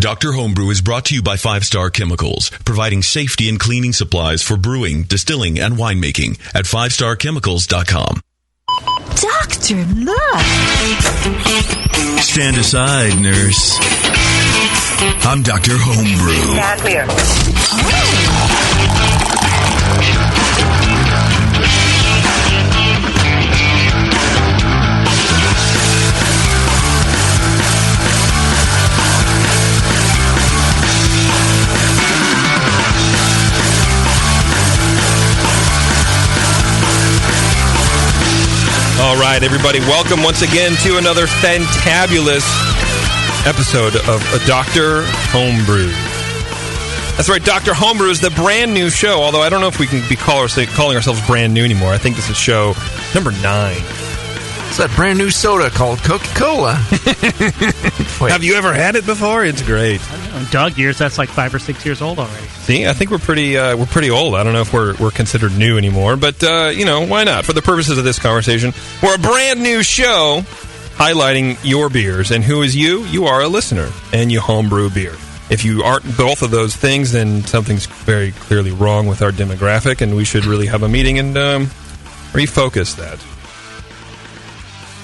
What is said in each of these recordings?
Dr. Homebrew is brought to you by 5 Star Chemicals, providing safety and cleaning supplies for brewing, distilling, and winemaking at 5starchemicals.com. Doctor, look! Stand aside, nurse. I'm Dr. Homebrew. Stand clear. All right, everybody, welcome once again to another fantabulous episode of Dr. Homebrew. That's right, Dr. Homebrew is the brand new show, although I don't know if we can be calling ourselves brand new anymore. I think this is show number 9. It's that brand new soda called Coca-Cola. Have you ever had it before? It's great. In dog years, that's like 5 or 6 years old already. See, I think we're pretty old. I don't know if we're considered new anymore, but why not? For the purposes of this conversation, we're a brand new show highlighting your beers. And who is you? You are a listener, and you homebrew beer. If you aren't both of those things, then something's very clearly wrong with our demographic, and we should really have a meeting and refocus that.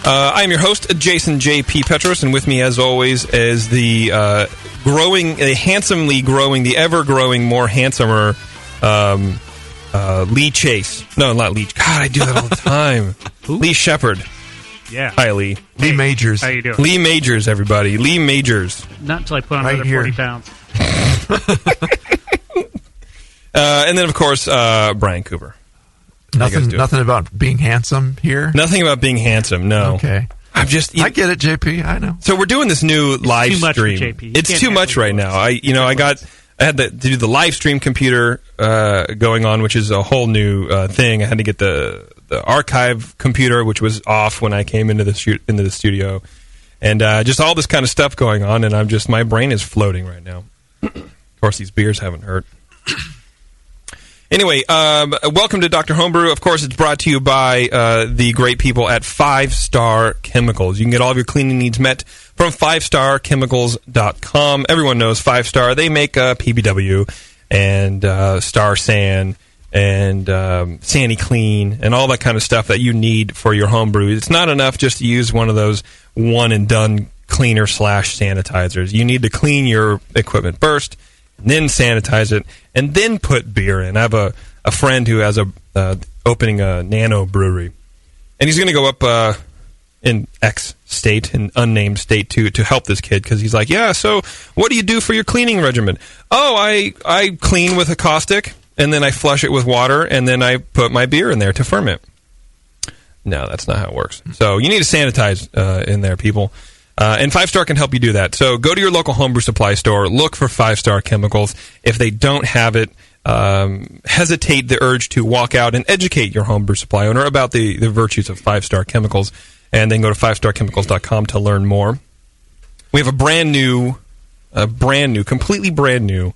I am your host, Jason J.P. Petros, and with me, as always, is the handsomely growing, the ever-growing, more handsomer Lee Chase. No, not Lee. God, I do that all the time. Lee Shepard. Yeah. Hi, Lee. Lee Majors. How you doing? Lee Majors, everybody. Lee Majors. Not until I put on Right another here. 40 pounds. And then, of course, Brian Cooper. Nothing about being handsome here? Nothing about being handsome, no. Okay. I get it, JP. I know. So we're doing this new live too much for stream. JP. You It's can't too much handle right it. now. I had to do the live stream computer going on, which is a whole new thing. I had to get the archive computer, which was off when I came into the studio, and just all this kind of stuff going on. And my brain is floating right now. Of course, these beers haven't hurt. Anyway, welcome to Dr. Homebrew. Of course, it's brought to you by the great people at 5 Star Chemicals. You can get all of your cleaning needs met from 5starchemicals.com. Everyone knows 5 Star. They make PBW and Star San and Sandy Clean and all that kind of stuff that you need for your homebrew. It's not enough just to use one of those one-and-done cleaner / sanitizers. You need to clean your equipment first, then sanitize it, and then put beer in. I have a friend who has opening a nano brewery, and he's going to go up in X state, an unnamed state, to help this kid, because he's like, yeah, so what do you do for your cleaning regimen? Oh, I clean with a caustic, and then I flush it with water, and then I put my beer in there to ferment. No, that's not how it works. So you need to sanitize in there, people. And 5 Star can help you do that. So go to your local homebrew supply store, look for 5 Star Chemicals. If they don't have it, hesitate the urge to walk out and educate your homebrew supply owner about the virtues of 5 Star Chemicals, and then go to 5starchemicals.com to learn more. We have a completely brand new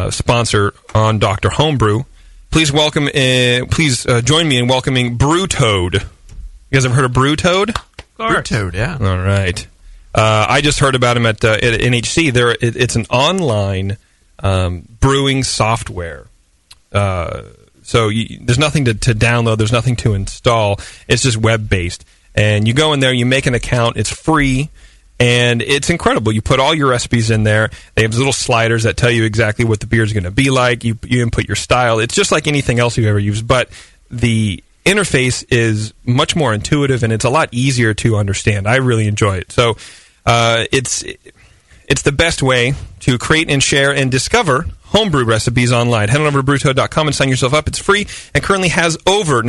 sponsor on Dr. Homebrew. Please join me in welcoming Brew Toad. You guys ever heard of Brew Toad? Brew Toad, yeah. All right. I just heard about him at NHC. It's an online brewing software. So there's nothing to download. There's nothing to install. It's just web-based. And you go in there, you make an account. It's free, and it's incredible. You put all your recipes in there. They have little sliders that tell you exactly what the beer is going to be like. You input your style. It's just like anything else you've ever used, but the interface is much more intuitive, and it's a lot easier to understand. I really enjoy it. So it's the best way to create and share and discover homebrew recipes online. Head on over to brewtoad.com and sign yourself up. It's free and currently has over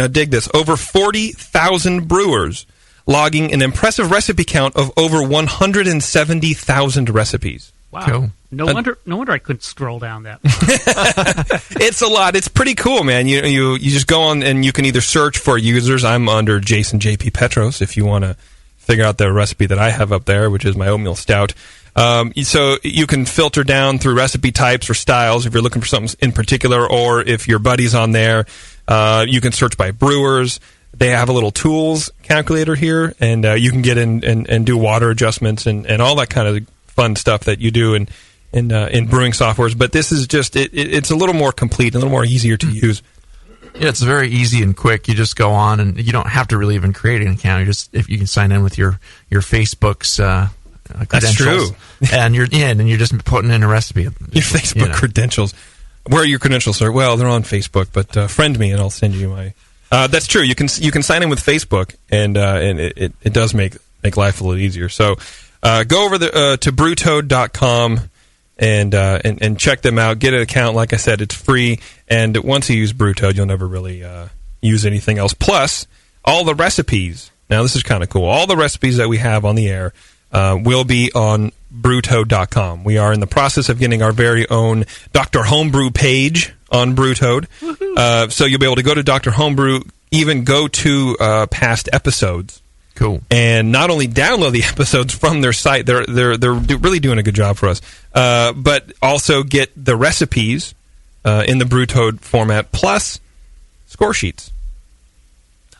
40,000 brewers logging an impressive recipe count of over 170,000 recipes. Wow. Cool. No wonder I couldn't scroll down that. It's a lot. It's pretty cool, man. You just go on and you can either search for users. I'm under Jason J.P. Petros if you want to figure out the recipe that I have up there, which is my oatmeal stout. So you can filter down through recipe types or styles if you're looking for something in particular, or if your buddy's on there, you can search by brewers. They have a little tools calculator here, and you can get in and do water adjustments and all that kind of fun stuff that you do. And in brewing softwares, but this is just it's a little more complete, a little more easier to use. Yeah, it's very easy and quick. You just go on, and you don't have to really even create an account. If you can sign in with your Facebook's credentials. That's true. And you're just putting in a recipe. Your Facebook credentials. Where are your credentials, sir? Well, they're on Facebook, but friend me and I'll send you my. That's true. You can sign in with Facebook, and it does make life a little easier. So go over to brewtoad.com and check them out. Get an account. Like I said, it's free. And once you use Brewtoad, you'll never really use anything else. Plus, all the recipes. Now, this is kind of cool. All the recipes that we have on the air will be on brewtoad.com. We are in the process of getting our very own Dr. Homebrew page on Brewtoad. So you'll be able to go to Dr. Homebrew, even go to past episodes. Cool. And not only download the episodes from their site, they're really doing a good job for us, but also get the recipes in the Brewtoad format, plus score sheets.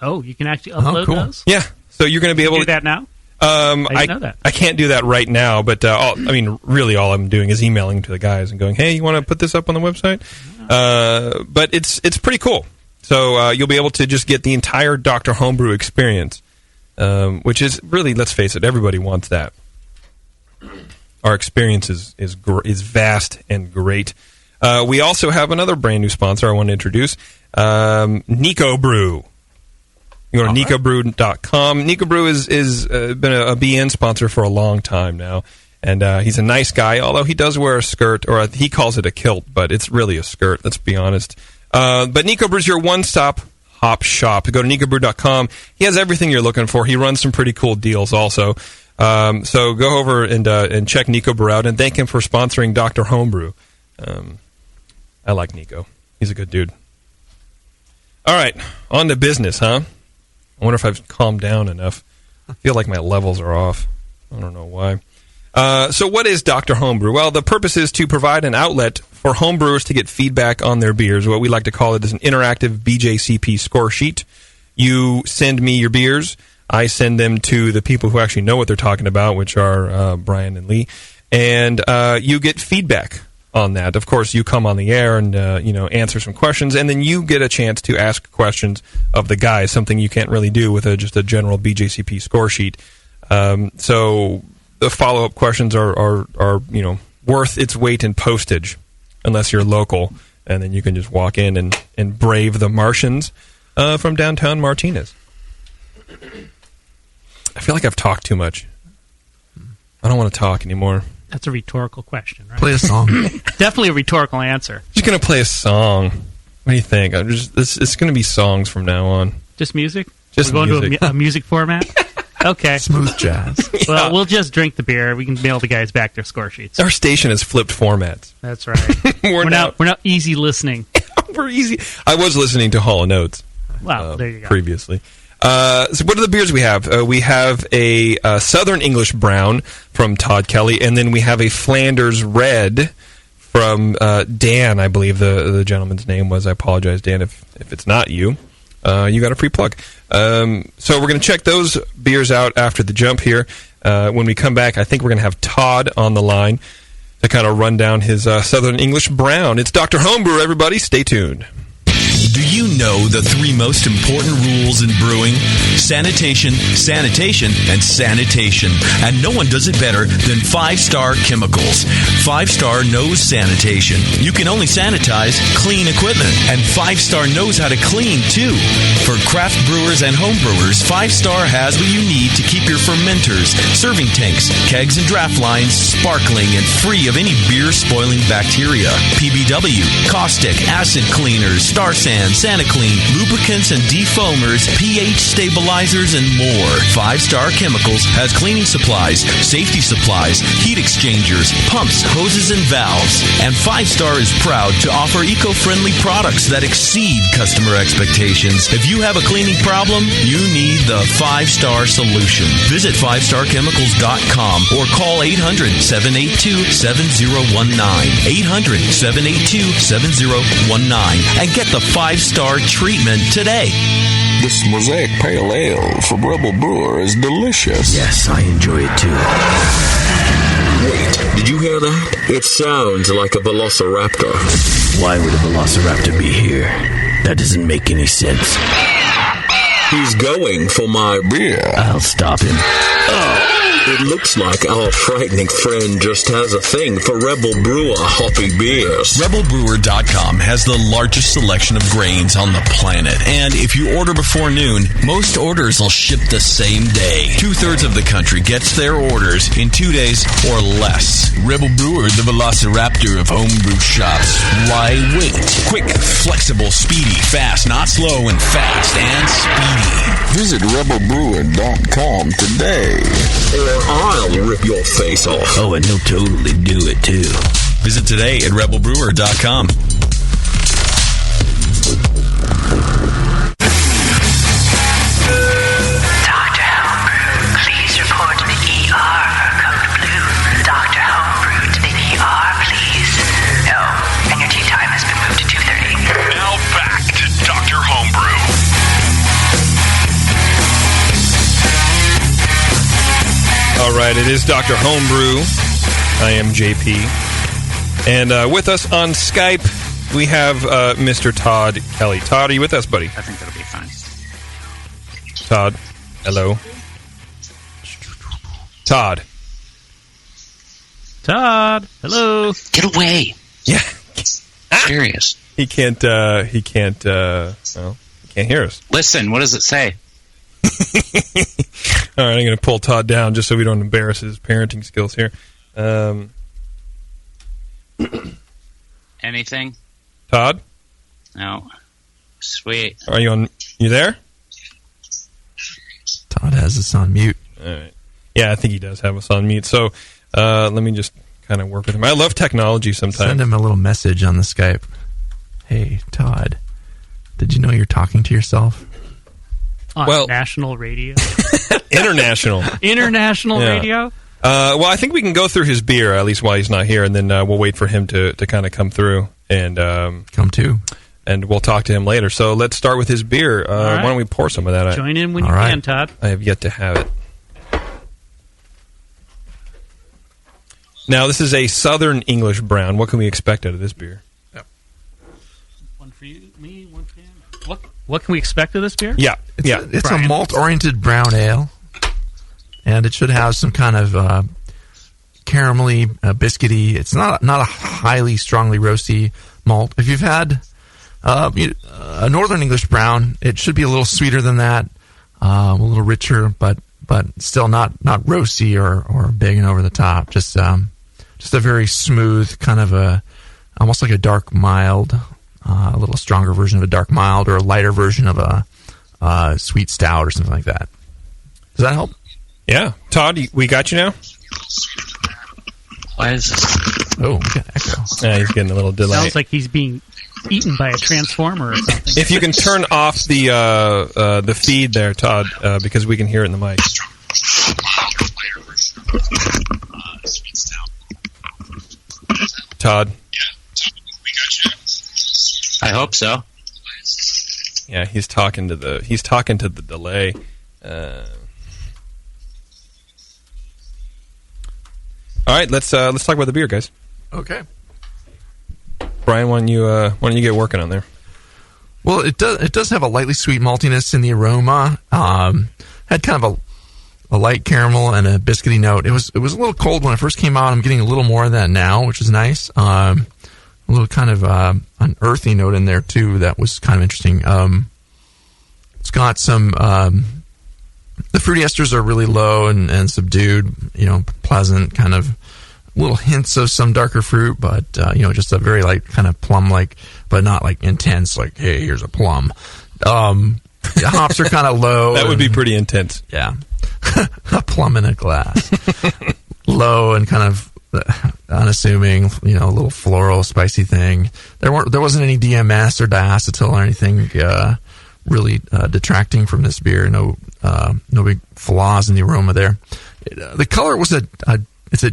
Oh, you can actually upload those? Yeah. So you're going to be able to do that now? I know that. I can't do that right now, but really all I'm doing is emailing to the guys and going, hey, you want to put this up on the website? But it's pretty cool. So you'll be able to just get the entire Dr. Homebrew experience, which is really, let's face it, everybody wants that. Our experience is vast and great. We also have another brand new sponsor I want to introduce, Nico Brew. You go to nicobrew.com. Nico Brew is been a BN sponsor for a long time now, and he's a nice guy, although he does wear a skirt, or he calls it a kilt, but it's really a skirt, let's be honest. But Nico Brew's your one-stop hop shop. Go to nicobrew.com. He has everything you're looking for. He runs some pretty cool deals also. So go over and check Nico Brew out, and thank him for sponsoring Dr. Homebrew. I like Nico. He's a good dude. All right, on to business, huh? I wonder if I've calmed down enough. I feel like my levels are off. I don't know why. So what is Dr. Homebrew? Well, the purpose is to provide an outlet for homebrewers to get feedback on their beers. What we like to call it is an interactive BJCP score sheet. You send me your beers. I send them to the people who actually know what they're talking about, which are Brian and Lee. And you get feedback on that. Of course, you come on the air and answer some questions, and then you get a chance to ask questions of the guys, something you can't really do with just a general BJCP score sheet. So the follow-up questions are worth its weight in postage, unless you're local, and then you can just walk in and brave the Martians from downtown Martinez. I feel like I've talked too much. I don't want to talk anymore. That's a rhetorical question, right? Play a song. Definitely a rhetorical answer. Just going to play a song. What do you think? It's going to be songs from now on. Just music? Just We're going music. to a music format? Okay. Smooth jazz. Well, we'll just drink the beer. We can mail the guys back their score sheets. Our station has flipped formats. That's right. We're not easy listening. We're easy. I was listening to Hall & Oates. Wow, there you go. Previously. So what are the beers we have? We have a Southern English Brown from Todd Kelly, and then we have a Flanders Red from Dan, I believe the gentleman's name was. I apologize, Dan, if it's not you. You got a free plug. So we're going to check those beers out after the jump here. When we come back, I think we're going to have Todd on the line to kind of run down his Southern English Brown. It's Dr. Homebrew, everybody. Stay tuned. Do you know the three most important rules in brewing? Sanitation, sanitation, and sanitation. And no one does it better than 5-Star Chemicals. 5-Star knows sanitation. You can only sanitize clean equipment. And 5-Star knows how to clean, too. For craft brewers and home brewers, 5-Star has what you need to keep your fermenters, serving tanks, kegs, and draft lines sparkling and free of any beer-spoiling bacteria. PBW, caustic, acid cleaners, Star Sand, SaniClean, lubricants and defoamers, pH stabilizers, and more. 5-Star Chemicals has cleaning supplies, safety supplies, heat exchangers, pumps, hoses, and valves. And 5-Star is proud to offer eco-friendly products that exceed customer expectations. If you have a cleaning problem, you need the 5-Star solution. Visit 5starchemicals.com or call 800-782-7019. 800-782-7019 and get the 5-Star treatment today. This Mosaic Pale Ale from Rebel Brewer is delicious. Yes, I enjoy it too. Wait, did you hear that? It sounds like a velociraptor. Why would a velociraptor be here? That doesn't make any sense. He's going for my beer. I'll stop him. It looks like our frightening friend just has a thing for Rebel Brewer hoppy beers. RebelBrewer.com has the largest selection of grains on the planet. And if you order before noon, most orders will ship the same day. 2/3 of the country gets their orders in 2 days or less. Rebel Brewer, the velociraptor of homebrew shops. Why wait? Quick, flexible, speedy, fast, not slow and fast, and speedy. Visit rebelbrewer.com today. Or I'll rip your face off. Oh, and he'll totally do it, too. Visit today at rebelbrewer.com. Dr. Homebrew, please report to the ER for code blue. Dr. Homebrew to the ER, please. No, and your tea time has been moved to 2:30. Now back to Dr. Homebrew. All right, it is Dr. Homebrew. I am JP. And with us on Skype, we have Mr. Todd Kelly. Todd, are you with us, buddy? I think that'll be fine. Todd, hello. Todd. Todd, hello. Get away. Yeah. Serious. He can't hear us. Listen, what does it say? All right, I'm going to pull Todd down just so we don't embarrass his parenting skills here. Anything? Todd? No. Sweet. Are you there? Todd has us on mute. All right. Yeah, I think he does have us on mute. So let me just kind of work with him. I love technology sometimes. Send him a little message on the Skype. Hey, Todd, did you know you're talking to yourself? On national radio. International. International Yeah. radio? Well, I think we can go through his beer, at least while he's not here, and then we'll wait for him to kind of come through. And come to. And we'll talk to him later. So let's start with his beer. right. Why don't we pour some of that? Join in when you All right. can, Todd. I have yet to have it. Now, this is a Southern English brown. What can we expect out of this beer? One for you, me, one for him. What can we expect of this beer? Yeah, It's a Brian. malt-oriented brown ale, and it should have some kind of caramelly, biscuity. It's not a highly strongly roasty malt. If you've had a Northern English brown, it should be a little sweeter than that, a little richer, but still not roasty or big and over the top. Just a very smooth kind of almost like a dark mild. A little stronger version of a dark mild or a lighter version of a sweet stout or something like that. Does that help? Yeah. Todd, we got you now? Why is this? Oh, we got echo. Yeah, he's getting a little delay. Sounds like he's being eaten by a transformer or something. If you can turn off the feed there, Todd, because we can hear it in the mic. Todd. I hope so. Yeah, he's talking to the delay. All right, let's talk about the beer, guys. Okay. Brian, why don't you get working on there? Well, it does have a lightly sweet maltiness in the aroma. Had kind of a light caramel and a biscuity note. It was a little cold when it first came out. I'm getting a little more of that now, which is nice. A little kind of an earthy note in there too. That was kind of interesting. It's got some. The fruity esters are really low and subdued. Pleasant kind of little hints of some darker fruit, but just a very light kind of plum-like, but not like intense. Like, hey, here's a plum. The hops are kind of low. That would be pretty intense. Yeah, a plum in a glass. Low and kind of unassuming, a little floral, spicy thing. There wasn't any DMS or diacetyl or anything really detracting from this beer. No big flaws in the aroma there. The color was it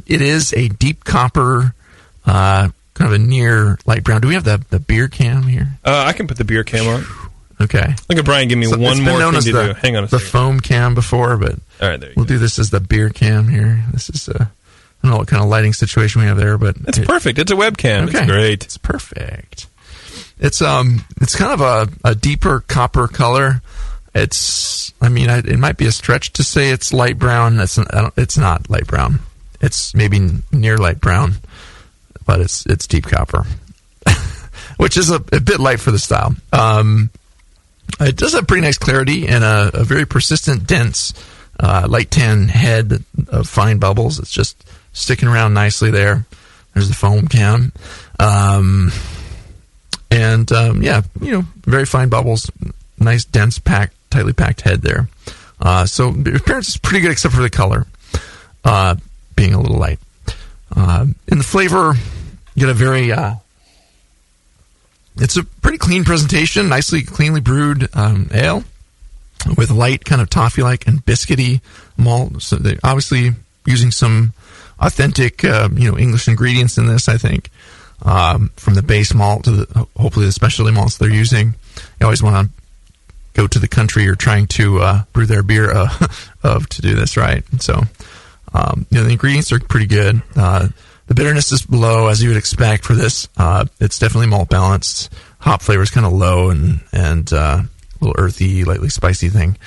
is a deep copper, kind of a near light brown. Do we have the beer cam here? I can put the beer cam on. Okay. Look at Brian. Give me one more thing to do. Hang on a second. The foam cam before, but all right, there you we'll go. do this as the beer cam here. This is I don't know what kind of lighting situation we have there, but It's perfect. It's a webcam. Okay. It's great. It's perfect. It's kind of a deeper copper color. It might be a stretch to say it's light brown. It's not light brown. It's maybe near light brown, but it's deep copper, which is a bit light for the style. It does have pretty nice clarity and a very persistent, dense, light tan head of fine bubbles. It's just sticking around nicely there. There's the foam cam. Very fine bubbles. Nice, dense, tightly packed head there. So the appearance is pretty good except for the color being a little light. In the flavor, you get a very... it's a pretty clean presentation, cleanly brewed ale with light kind of toffee-like and biscuity malt. So they're obviously using some authentic, English ingredients in this, I think, from the base malt to hopefully the specialty malts they're using. You always want to go to the country you're trying to brew their beer to do this right. And so, the ingredients are pretty good. The bitterness is low, as you would expect for this. It's definitely malt balanced. Hop flavor is kind of low and a little earthy, lightly spicy thing.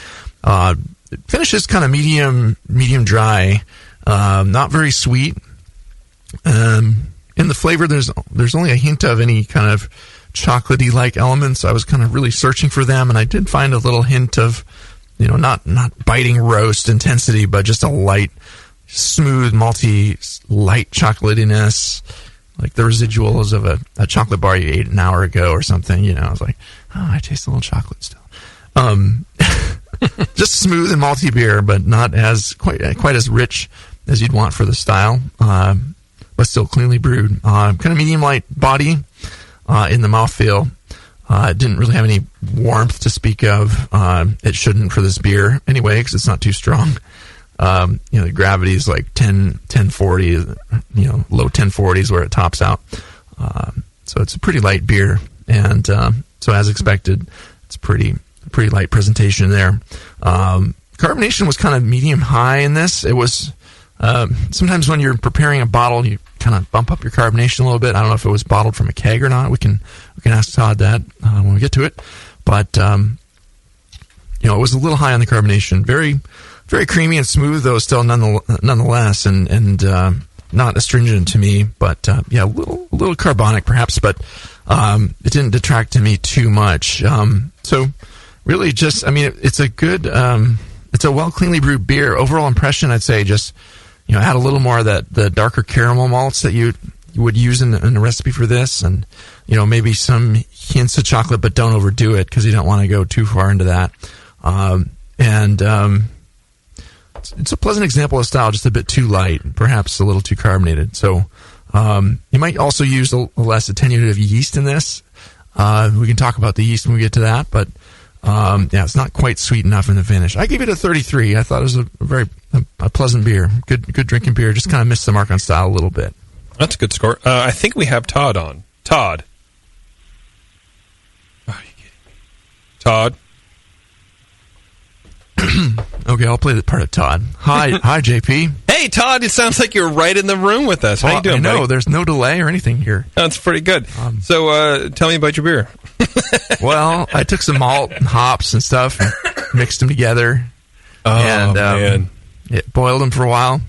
It finishes kind of medium dry, not very sweet. In the flavor, there's only a hint of any kind of chocolatey-like elements. I was kind of really searching for them, and I did find a little hint of, not biting roast intensity, but just a light, smooth, malty, light chocolatiness, like the residuals of a chocolate bar you ate an hour ago or something. I was like, oh, I taste a little chocolate still. Just smooth and malty beer, but not quite as rich as you'd want for the style, but still cleanly brewed. Kind of medium light body in the mouthfeel. It didn't really have any warmth to speak of. It shouldn't for this beer anyway, because it's not too strong. The gravity is like 1040, low 1040s where it tops out. So it's a pretty light beer, and so as expected, it's pretty light presentation there. Carbonation was kind of medium high in this. It was sometimes when you're preparing a bottle, you kind of bump up your carbonation a little bit. I don't know if it was bottled from a keg or not. We can ask Todd that when we get to it. But it was a little high on the carbonation. Very, very creamy and smooth, though still nonetheless, and not astringent to me. But a little carbonic perhaps, but it didn't detract to me too much. So really, it's a good, it's a well cleanly brewed beer. Overall impression, I'd say, just add a little more of the darker caramel malts that you would use in a recipe for this, and maybe some hints of chocolate, but don't overdo it because you don't want to go too far into that. It's a pleasant example of style, just a bit too light, perhaps a little too carbonated. So you might also use a less attenuative yeast in this. We can talk about the yeast when we get to that, but it's not quite sweet enough in the finish. I gave it a 33. I thought it was a very pleasant beer, good drinking beer. Just kind of missed the mark on style a little bit. That's a good score. I think we have Todd on. Todd. Are you kidding me? Todd. Okay, I'll play the part of Todd. Hi, JP. Hey, Todd. It sounds like you're right in the room with us. How you doing, buddy? There's no delay or anything here. That's pretty good. So, tell me about your beer. Well, I took some malt and hops and stuff and mixed them together. Man. Boiled them for a while.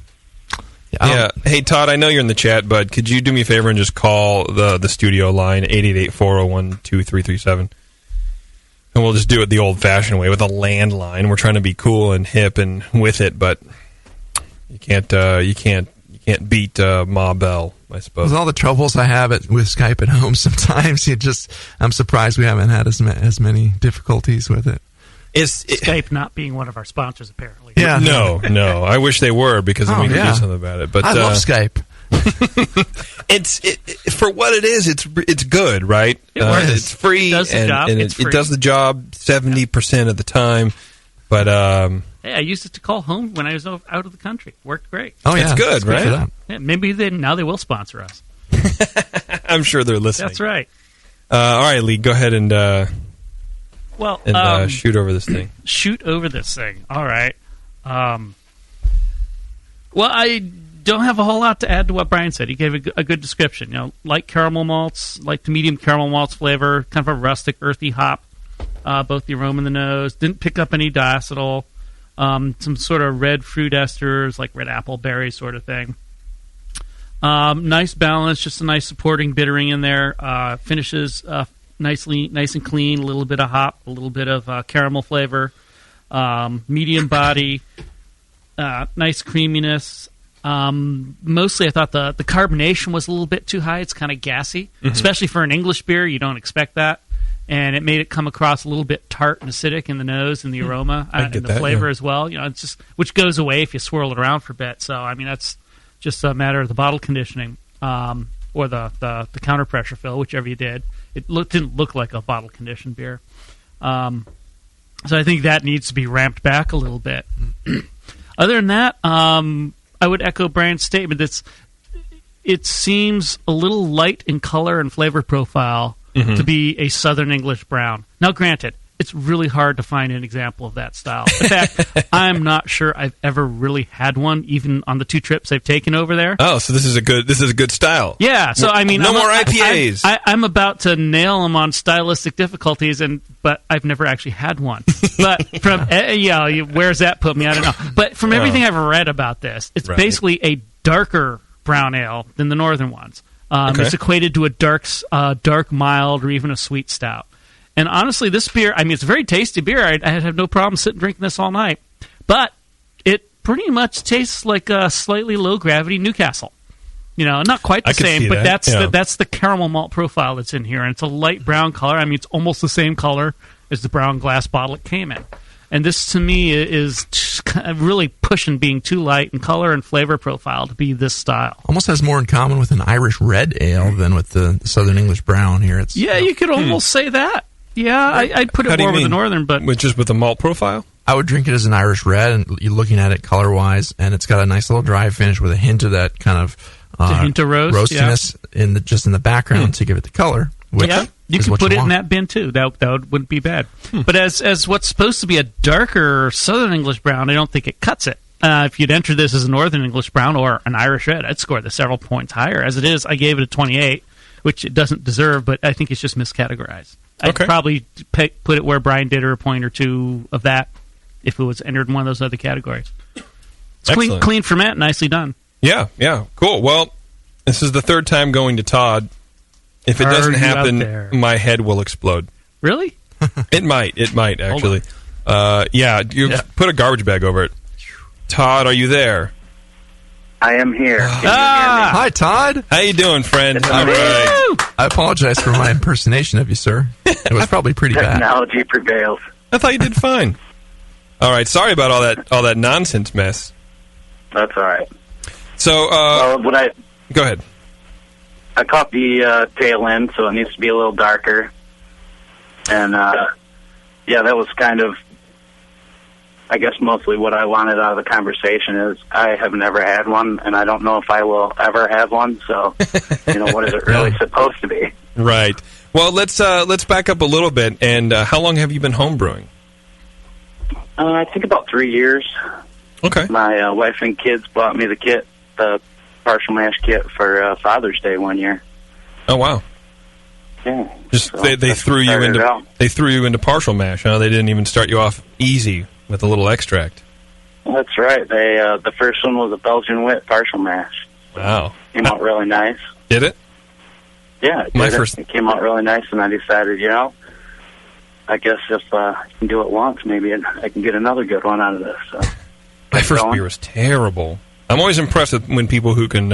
Yeah. Hey, Todd, I know you're in the chat, but could you do me a favor and just call the studio line, 888-401-2337? And we'll just do it the old-fashioned way with a landline. We're trying to be cool and hip and with it, but you can't beat Ma Bell, I suppose. With all the troubles I have with Skype at home, sometimes I'm surprised we haven't had as many difficulties with it. Skype not being one of our sponsors, apparently. Yeah. No. I wish they were, because then we could do something about it. But I love Skype. It's for what it is. It's good, right? It's free, it does the job. It does the job 70% of the time. But hey, I used it to call home when I was out of the country. Worked great. Oh yeah, it's good, right? Good for that. Yeah, maybe now they will sponsor us. I'm sure they're listening. That's right. All right, Lee, go ahead and shoot over this thing. Shoot over this thing. All right. Well, I don't have a whole lot to add to what Brian said. He gave a good description. Light caramel malts, light to medium caramel malts flavor, kind of a rustic, earthy hop. Both the aroma and the nose. Didn't pick up any diacetyl. Some sort of red fruit esters, like red apple berry sort of thing. Nice balance, just a nice supporting bittering in there. Finishes nice and clean. A little bit of hop, a little bit of caramel flavor. Medium body. Nice creaminess. Mostly, I thought the carbonation was a little bit too high. It's kind of gassy, especially for an English beer. You don't expect that, and it made it come across a little bit tart and acidic in the nose and the aroma and the flavor as well. It's just which goes away if you swirl it around for a bit. So, I mean, that's just a matter of the bottle conditioning or the counter pressure fill, whichever you did. It didn't look like a bottle conditioned beer. So I think that needs to be ramped back a little bit. Other than that, I would echo Brian's statement. It seems a little light in color and flavor profile to be a Southern English brown. Now, granted, it's really hard to find an example of that style. In fact, I'm not sure I've ever really had one, even on the 2 trips I've taken over there. Oh, so this is a good style. Yeah, so I mean, no more IPAs. I'm about to nail them on stylistic difficulties, but I've never actually had one. But from where's that put me? I don't know. But from everything I've read about this, it's basically a darker brown ale than the northern ones. It's equated to a dark mild, or even a sweet stout. And honestly, this beer, I mean, it's a very tasty beer. I'd have no problem sitting drinking this all night. But it pretty much tastes like a slightly low-gravity Newcastle. Not quite the same, but that's the caramel malt profile that's in here. And it's a light brown color. I mean, it's almost the same color as the brown glass bottle it came in. And this, to me, is kind of really pushing being too light in color and flavor profile to be this style. Almost has more in common with an Irish red ale than with the Southern English brown here. You could almost say that. Yeah, I'd put it more with the northern, but just with the malt profile. I would drink it as an Irish red, and you're looking at it color-wise, and it's got a nice little dry finish with a hint of that kind of a hint of roastiness in the background to give it the color. You could put it in that bin too. That wouldn't be bad. But as what's supposed to be a darker Southern English brown, I don't think it cuts it. If you'd enter this as a Northern English brown or an Irish red, I'd score this several points higher. As it is, I gave it a 28, which it doesn't deserve, but I think it's just miscategorized. I'd probably put it where Brian did, or a point or two of that, if it was entered in one of those other categories. It's clean ferment, nicely done. Yeah, cool. Well, this is the 3rd time going to Todd. If it doesn't happen, my head will explode. Really? It might actually. Put a garbage bag over it. Todd, are you there? I am here. Hi, Todd. How you doing, friend? All right. I apologize for my impersonation of you, sir. It was probably pretty bad. Technology prevails. I thought you did fine. All right. Sorry about all that nonsense mess. That's all right. So, go ahead. I caught the tail end, so it needs to be a little darker. And that was kind of, I guess, mostly what I wanted out of the conversation. Is I have never had one, and I don't know if I will ever have one. So, what is it really supposed to be? Right. Well, let's back up a little bit. And how long have you been homebrewing? I think about 3 years. Okay. My wife and kids bought me the partial mash kit for Father's Day one year. Oh wow! Yeah. They threw you into partial mash. Huh? They didn't even start you off easy with a little extract. Well, that's right. They the first one was a Belgian wit partial mash. Wow. Came out really nice. Did it? Yeah, it came out really nice, and I decided, I guess if I can do it once, maybe I can get another good one out of this. So. My first beer was terrible. I'm always impressed when people who can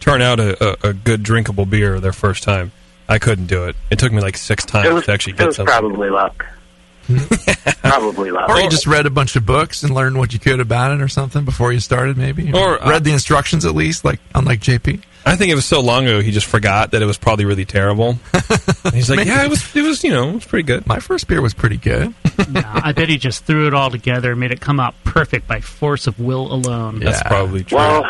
turn out a good drinkable beer their first time. I couldn't do it. It took me like 6 times to actually get something. It was probably luck. Probably luck. Or you just read a bunch of books and learned what you could about it or something before you started, maybe. Or read the instructions at least, unlike JP. I think it was so long ago he just forgot that it was probably really terrible. He's like, it was pretty good. My first beer was pretty good. No, I bet he just threw it all together and made it come out perfect by force of will alone. That's probably true. Well,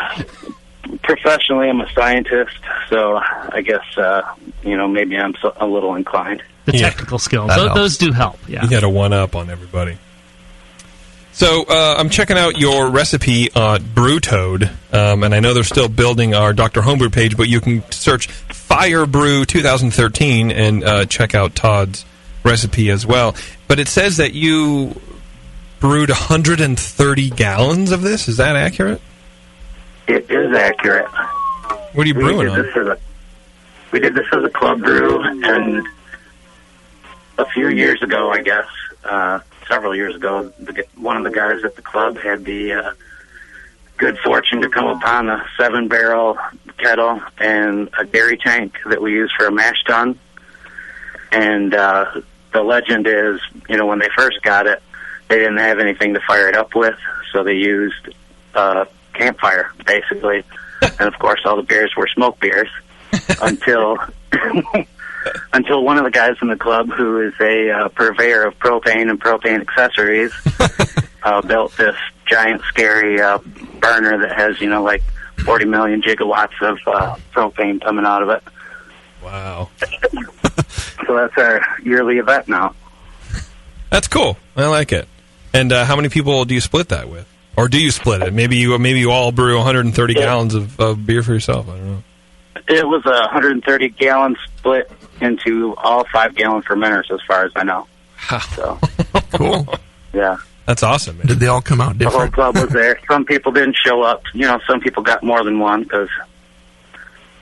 professionally, I'm a scientist, so I guess, maybe I'm a little inclined. The technical skills, those do help. Yeah. You got a one-up on everybody. So I'm checking out your recipe on Brewtoad, and I know they're still building our Dr. Homebrew page, but you can search Fire Brew 2013 and check out Todd's recipe as well. But it says that you brewed 130 gallons of this. Is that accurate? It is accurate. What are you brewing on? We did this as a club brew, and a few years ago, I guess, several years ago, one of the guys at the club had the good fortune to come upon a 7-barrel kettle and a dairy tank that we use for a mash tun. And the legend is, when they first got it, they didn't have anything to fire it up with, so they used campfire, basically. And, of course, all the beers were smoke beers until one of the guys in the club, who is a purveyor of propane and propane accessories, built this giant, scary burner that has, 40 million gigawatts of propane coming out of it. Wow. So that's our yearly event now. That's cool. I like it. And how many people do you split that with? Or do you split it? Maybe you all brew 130 gallons of beer for yourself. I don't know. It was a 130-gallon split into all 5-gallon fermenters, as far as I know. So, cool. Yeah. That's awesome, man. Did they all come out different? The whole club was there. Some people didn't show up. Some people got more than one, because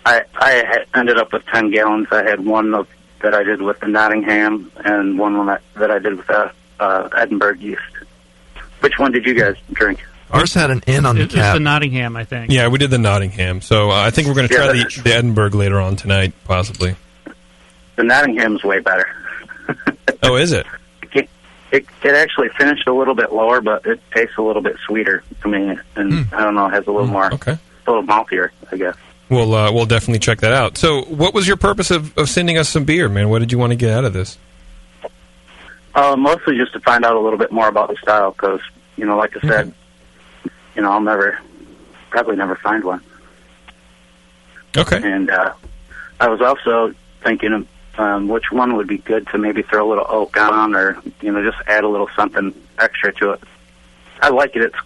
I ended up with 10 gallons. I had one that I did with the Nottingham and one that I did with Edinburgh yeast. Which one did you guys drink? Ours had an N on the cap. It's the Nottingham, I think. Yeah, we did the Nottingham. So I think we're going to try the Edinburgh later on tonight, possibly. The Nottingham's way better. Oh, is it? It actually finished a little bit lower, but it tastes a little bit sweeter to me. And I don't know, it has a little more, a little maltier, I guess. We'll definitely check that out. So what was your purpose of sending us some beer, man? What did you want to get out of this? Mostly just to find out a little bit more about the style, because, like I said, I'll probably never find one. Okay. And I was also thinking of which one would be good to maybe throw a little oak on, or, just add a little something extra to it. I like it. It's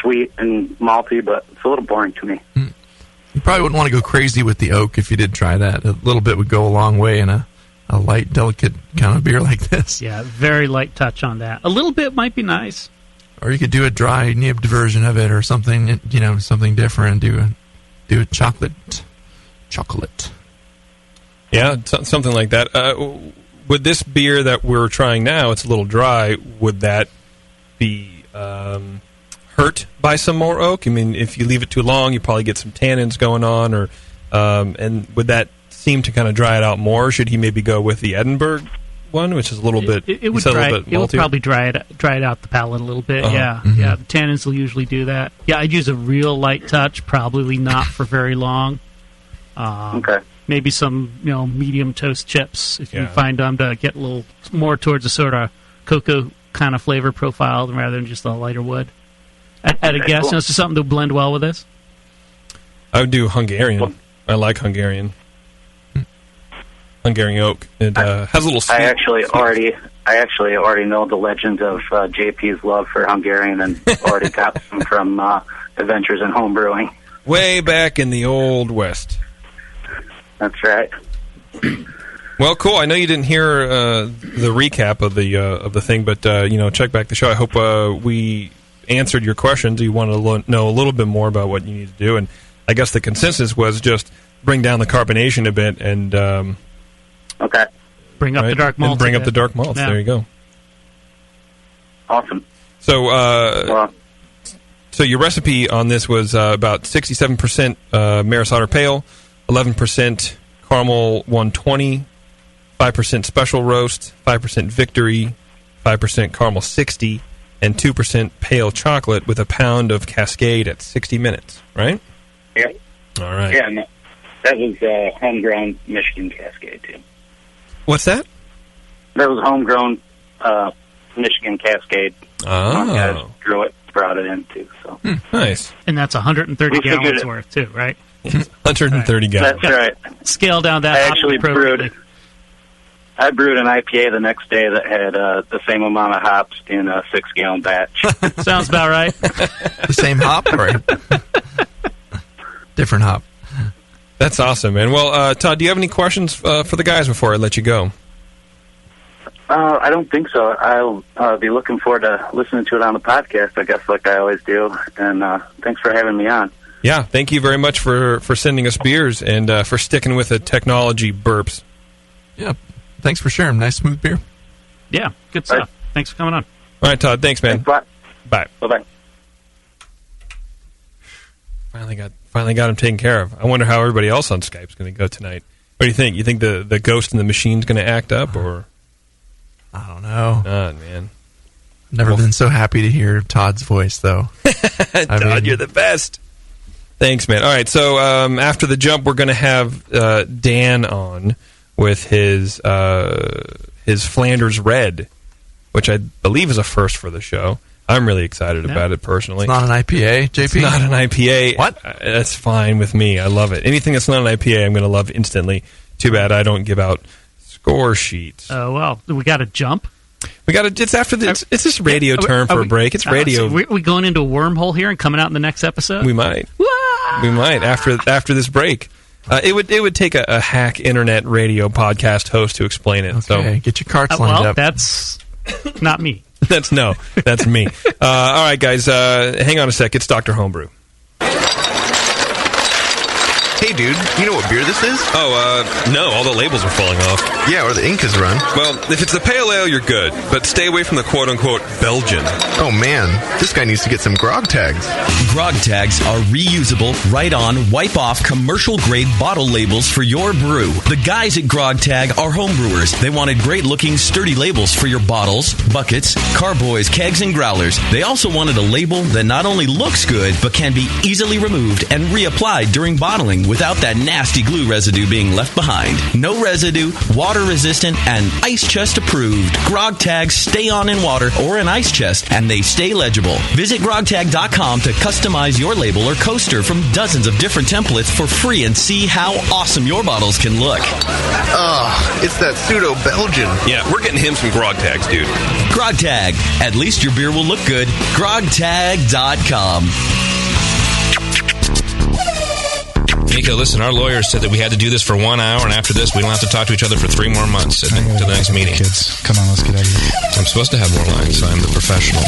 sweet and malty, but it's a little boring to me. You probably wouldn't want to go crazy with the oak if you did try that. A little bit would go a long way in a light, delicate kind of beer like this. Yeah, very light touch on that. A little bit might be nice. Or you could do a dry, nibbed version of it, or something, something different. Do a chocolate. Yeah, something like that. Would this beer that we're trying now, it's a little dry, would that be hurt by some more oak? I mean, if you leave it too long, you probably get some tannins going on, or and would that seem to kind of dry it out more? Should he maybe go with the Edinburgh one, which is a little bit? It would probably dry it out the palate a little bit. Yeah, yeah. The tannins will usually do that. Yeah, I'd use a real light touch, probably not for very long. Okay. Maybe some medium toast chips if you find them to get a little more towards a sort of cocoa kind of flavor profile rather than just a lighter wood. At a guess, cool. Is there something to blend well with this? I would do Hungarian. I like Hungarian. Hungarian oak. It has a little sweet. I actually already know the legend of JP's love for Hungarian, and already got some from Adventures in Homebrewing. Way back in the old West. That's right. Well, cool. I know you didn't hear the recap of the thing, but check back the show. I hope we answered your questions. You wanted to know a little bit more about what you need to do, and I guess the consensus was just bring down the carbonation a bit and okay, bring up the dark malts. Bring up the dark malts. Yeah. There you go. Awesome. So, so your recipe on this was about 67% Maris Otter Pale, 11% Caramel 120, 5% Special Roast, 5% Victory, 5% Caramel 60, and 2% Pale Chocolate with a pound of Cascade at 60 minutes, right? Yeah. All right. Yeah, no, that was homegrown Michigan Cascade, too. What's that? That was homegrown Michigan Cascade. Oh. Guys drew it, brought it in, too. So. Nice. And that's 130 gallons worth, too, right? 130 gallons. That's right. Scale down that. I actually brewed I brewed an IPA the next day that had the same amount of hops in a 6-gallon batch. Sounds about right. The same hop or different hop? That's awesome, man. Well, Todd, do you have any questions for the guys before I let you go? I don't think so. I'll be looking forward to listening to it on the podcast, I guess, like I always do. And thanks for having me on. Yeah, thank you very much for sending us beers and for sticking with the technology burps. Yeah, thanks for sharing. Nice, smooth beer. Yeah, good stuff. Right. Thanks for coming on. All right, Todd. Thanks, man. Thanks, bye. Bye-bye. Finally got him taken care of. I wonder how everybody else on Skype's going to go tonight. What do you think? You think the ghost in the machine's going to act up, or? I don't know. God, man. Never been so happy to hear Todd's voice, though. Todd, you're the best. Thanks, man. All right, so after the jump, we're going to have Dan on with his Flanders Red, which I believe is a first for the show. I'm really excited about it personally. It's not an IPA, JP? It's not an IPA. What? That's fine with me. I love it. Anything that's not an IPA, I'm going to love instantly. Too bad I don't give out score sheets. Oh, well, we got to jump. We got to. It's after the. It's this radio term for a break. It's radio. So we going into a wormhole here and coming out in the next episode? We might. We might after this break. It would take a hack internet radio podcast host to explain it. Okay, so get your carts lined up. That's not me. That's me. All right, guys, hang on a sec. It's Dr. Homebrew. Hey, dude, you know what beer this is? Oh, no, all the labels are falling off. Yeah, or the ink is run. Well, if it's the pale ale, you're good, but stay away from the quote-unquote Belgian. Oh, man, this guy needs to get some grog tags. Grog tags are reusable, write-on, wipe-off, commercial-grade bottle labels for your brew. The guys at Grog Tag are homebrewers. They wanted great-looking, sturdy labels for your bottles, buckets, carboys, kegs, and growlers. They also wanted a label that not only looks good, but can be easily removed and reapplied during bottling without that nasty glue residue being left behind. No residue, water-resistant, and ice chest approved. Grog tags stay on in water or an ice chest, and they stay legible. Visit grogtag.com to customize your label or coaster from dozens of different templates for free and see how awesome your bottles can look. It's that pseudo-Belgian. Yeah, we're getting him some grog tags, dude. Grog Tag. At least your beer will look good. grogtag.com. Nico, listen, our lawyers said that we had to do this for 1 hour, and after this, we don't have to talk to each other for 3 more months to the next meeting. Kids, come on, let's get out of here. I'm supposed to have more lines. I'm the professional.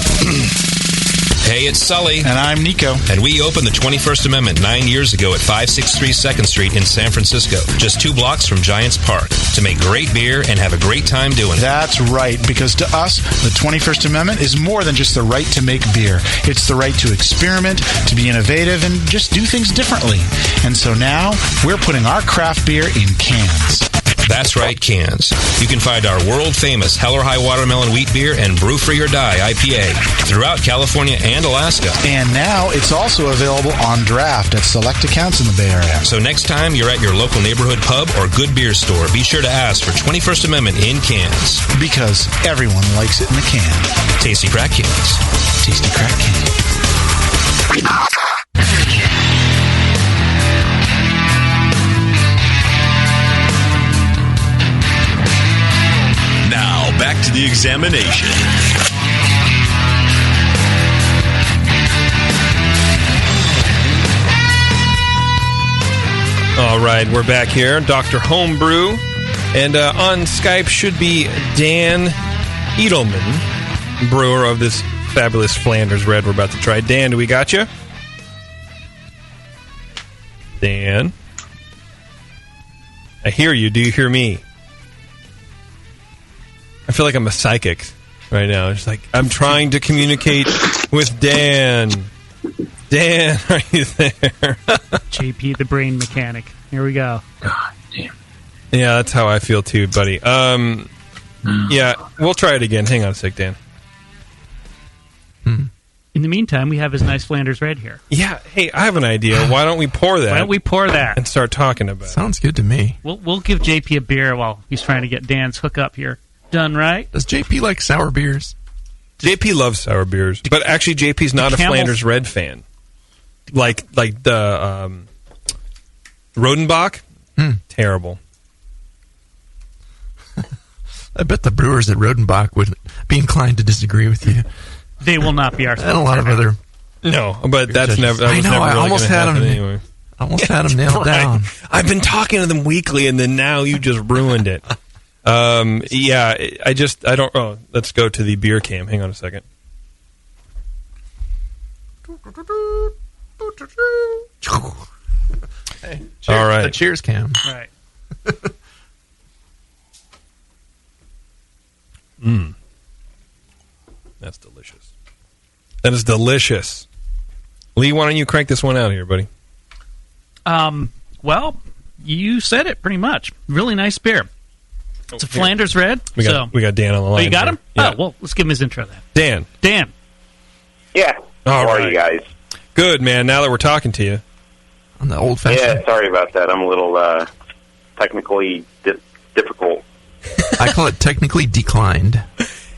Hey, it's Sully. And I'm Nico. And we opened the 21st Amendment 9 years ago at 563 2nd Street in San Francisco, just 2 blocks from Giants Park, to make great beer and have a great time doing it. That's right, because to us, the 21st Amendment is more than just the right to make beer. It's the right to experiment, to be innovative, and just do things differently. And so now, we're putting our craft beer in cans. That's right, cans. You can find our world-famous Hell or High Watermelon Wheat Beer and Brew Free or Die IPA throughout California and Alaska. And now it's also available on draft at select accounts in the Bay Area. So next time you're at your local neighborhood pub or good beer store, be sure to ask for 21st Amendment in cans. Because everyone likes it in the can. Tasty crack cans. Tasty crack can. Back to the examination. All right, we're back here. Dr. Homebrew. And on Skype should be Dan Edelman, brewer of this fabulous Flanders Red we're about to try. Dan, do we got you? Dan? I hear you. Do you hear me? I feel like I'm a psychic right now. It's like I'm trying to communicate with Dan. Dan, are you there? JP, the brain mechanic. Here we go. God damn. Yeah, that's how I feel too, buddy. Yeah, we'll try it again. Hang on a sec, Dan. In the meantime, we have his nice Flanders Red here. Yeah, hey, I have an idea. Why don't we pour that? Why don't we pour that? And start talking about it. Sounds good to me. We'll give JP a beer while he's trying to get Dan's hookup here done right. Does JP like sour beers? JP loves sour beers, but actually JP's not a Flanders Red fan. Like the Rodenbach? Terrible. I bet the brewers at Rodenbach would be inclined to disagree with you. They will not be our sponsor. And a lot of other... No, but that's never... That I was know, never I really almost gonna had happen him... anyway. Almost had him nailed down. I've been talking to them weekly, and then now you just ruined it. Yeah, I don't... Oh, let's go to the beer cam. Hang on a second. Hey, cheers, all right. The cheers cam. Right. That's delicious. That is delicious. Lee, why don't you crank this one out here, buddy? Well, you said it pretty much. Really nice beer. It's a Flanders Red. We got Dan on the line. Oh, you got him? Yeah. Oh, well, let's give him his intro then. Dan. Yeah. All How are right. you guys? Good, man. Now that we're talking to you. On the old fashioned. Yeah, sorry about that. I'm a little technically difficult. I call it technically declined.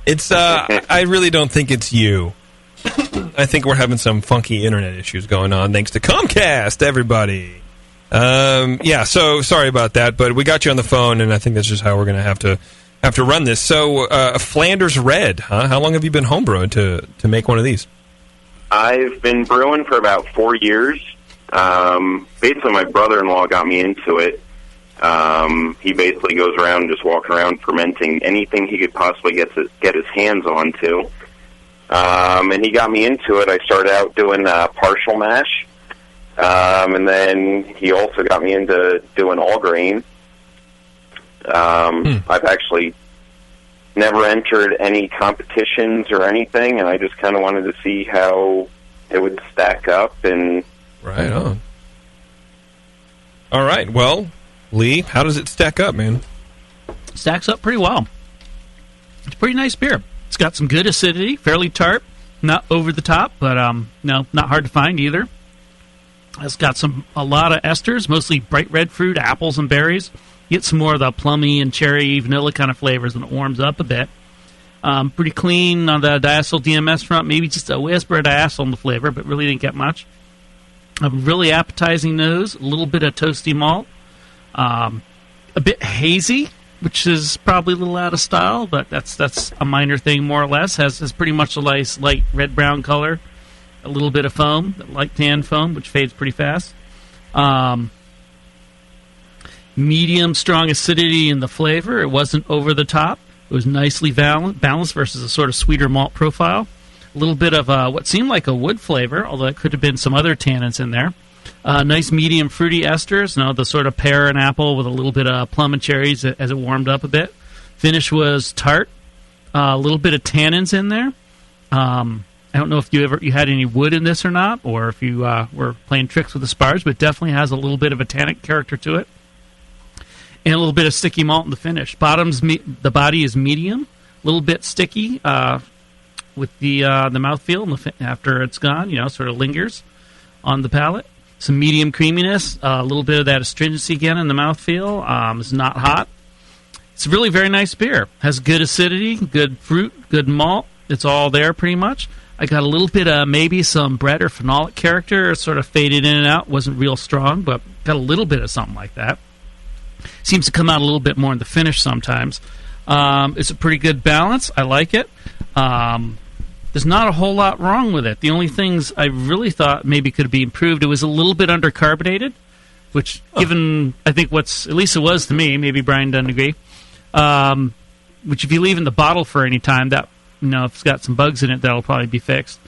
It's I really don't think it's you. I think we're having some funky internet issues going on thanks to Comcast, everybody. Yeah, so sorry about that, but we got you on the phone, and I think that's just how we're going to have to run this. So, Flanders Red, huh? How long have you been homebrewing to make one of these? I've been brewing for about 4 years. Basically, my brother-in-law got me into it. He basically goes around just walking around fermenting anything he could possibly get his hands onto. And he got me into it. I started out doing partial mash. And then he also got me into doing all grain. I've actually never entered any competitions or anything, and I just kind of wanted to see how it would stack up. And right on. All right. Well, Lee, how does it stack up, man? Stacks up pretty well. It's a pretty nice beer. It's got some good acidity, fairly tart, not over the top, but no, not hard to find either. It's got a lot of esters, mostly bright red fruit, apples, and berries. You get some more of the plummy and cherry, vanilla kind of flavors when it warms up a bit. Pretty clean on the diacetyl DMS front, maybe just a whisper of diacetyl in the flavor, but really didn't get much. A really appetizing nose, a little bit of toasty malt, a bit hazy, which is probably a little out of style, but that's a minor thing more or less. Has pretty much a nice light red-brown color, a little bit of foam, light tan foam, which fades pretty fast. Medium strong acidity in the flavor. It wasn't over the top. It was nicely balanced versus a sort of sweeter malt profile. A little bit of what seemed like a wood flavor, although it could have been some other tannins in there. Nice medium fruity esters, the sort of pear and apple with a little bit of plum and cherries as it warmed up a bit. Finish was tart, a little bit of tannins in there. I don't know if you had any wood in this or not, or if you were playing tricks with the spars, but it definitely has a little bit of a tannic character to it. And a little bit of sticky malt in the finish. The body is medium, a little bit sticky with the mouthfeel after it's gone, sort of lingers on the palate. Some medium creaminess, a little bit of that astringency again in the mouthfeel. It's not hot. It's a really very nice beer. Has good acidity, good fruit, good malt. It's all there pretty much. I got a little bit of maybe some bread or phenolic character. It sort of faded in and out. Wasn't real strong, but got a little bit of something like that. Seems to come out a little bit more in the finish sometimes. It's a pretty good balance. I like it. There's not a whole lot wrong with it. The only things I really thought maybe could be improved, it was a little bit undercarbonated, which given, I think at least it was to me, maybe Brian doesn't agree, which if you leave in the bottle for any time, that if it's got some bugs in it, that'll probably be fixed.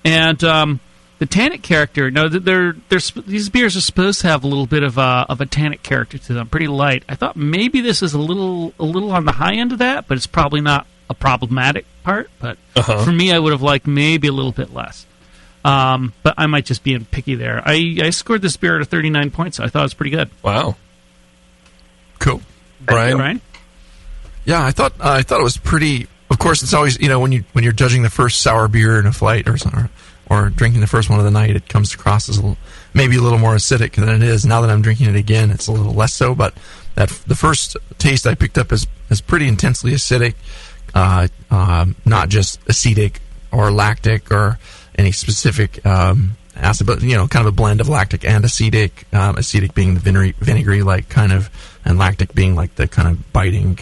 And the tannic character, these beers are supposed to have a little bit of a tannic character to them, pretty light. I thought maybe this is a little on the high end of that, but it's probably not a problematic part. But for me, I would have liked maybe a little bit less. But I might just be picky there. I scored this beer at a 39 points, so I thought it was pretty good. Wow. Cool. Brian? Yeah, I thought it was pretty. Of course, it's always when you're judging the first sour beer in a flight or drinking the first one of the night, it comes across as maybe a little more acidic than it is. Now that I'm drinking it again, it's a little less so. But the first taste I picked up is pretty intensely acidic, not just acetic or lactic or any specific acid, but kind of a blend of lactic and acetic. Acetic being the vinegary like kind of, and lactic being like the kind of biting,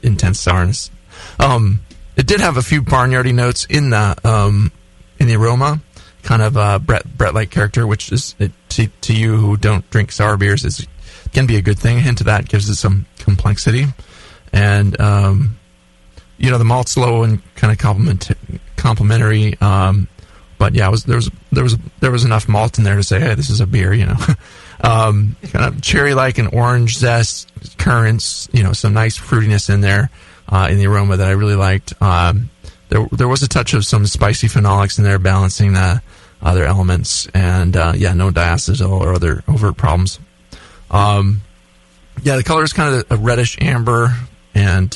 intense sourness. It did have a few barnyardy notes in the aroma, kind of Brett-like character, which is to you who don't drink sour beers can be a good thing. A hint of that gives it some complexity, and the malt's low and kind of complementary. But yeah, there was enough malt in there to say, hey, this is a beer. Kind of cherry-like and orange zest, currants. Some nice fruitiness in there in the aroma that I really liked. There was a touch of some spicy phenolics in there, balancing the other elements, and no diacetyl or other overt problems. The color is kind of a reddish amber and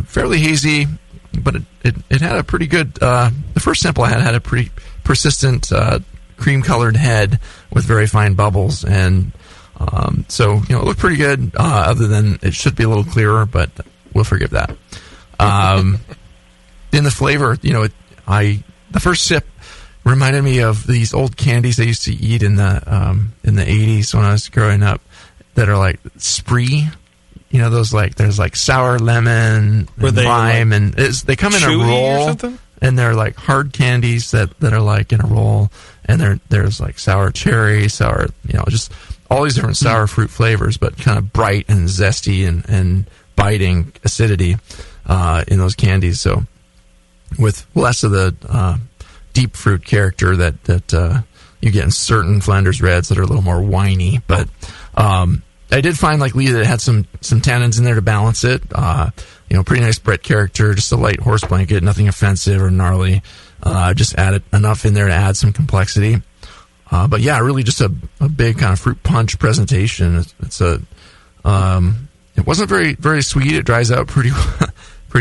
fairly hazy, but it had a pretty good. The first sample I had a pretty persistent cream-colored head with very fine bubbles, and so it looked pretty good. Other than it should be a little clearer, but we'll forgive that. In the flavor, the first sip reminded me of these old candies I used to eat in the 80s when I was growing up, that are like Spree. Those there's sour lemon and lime, and they come in a roll, and they're like hard candies that are like in a roll, and there's like sour cherry, sour, just all these different sour fruit flavors, but kind of bright and zesty and biting acidity in those candies. So with less of the deep fruit character that you get in certain Flanders Reds that are a little more winey, but I did find, like Lee, that it had some tannins in there to balance it. Pretty nice Brett character, just a light horse blanket, nothing offensive or gnarly. Just added enough in there to add some complexity. But yeah, really just a big kind of fruit punch presentation. It wasn't very, very sweet. It dries out pretty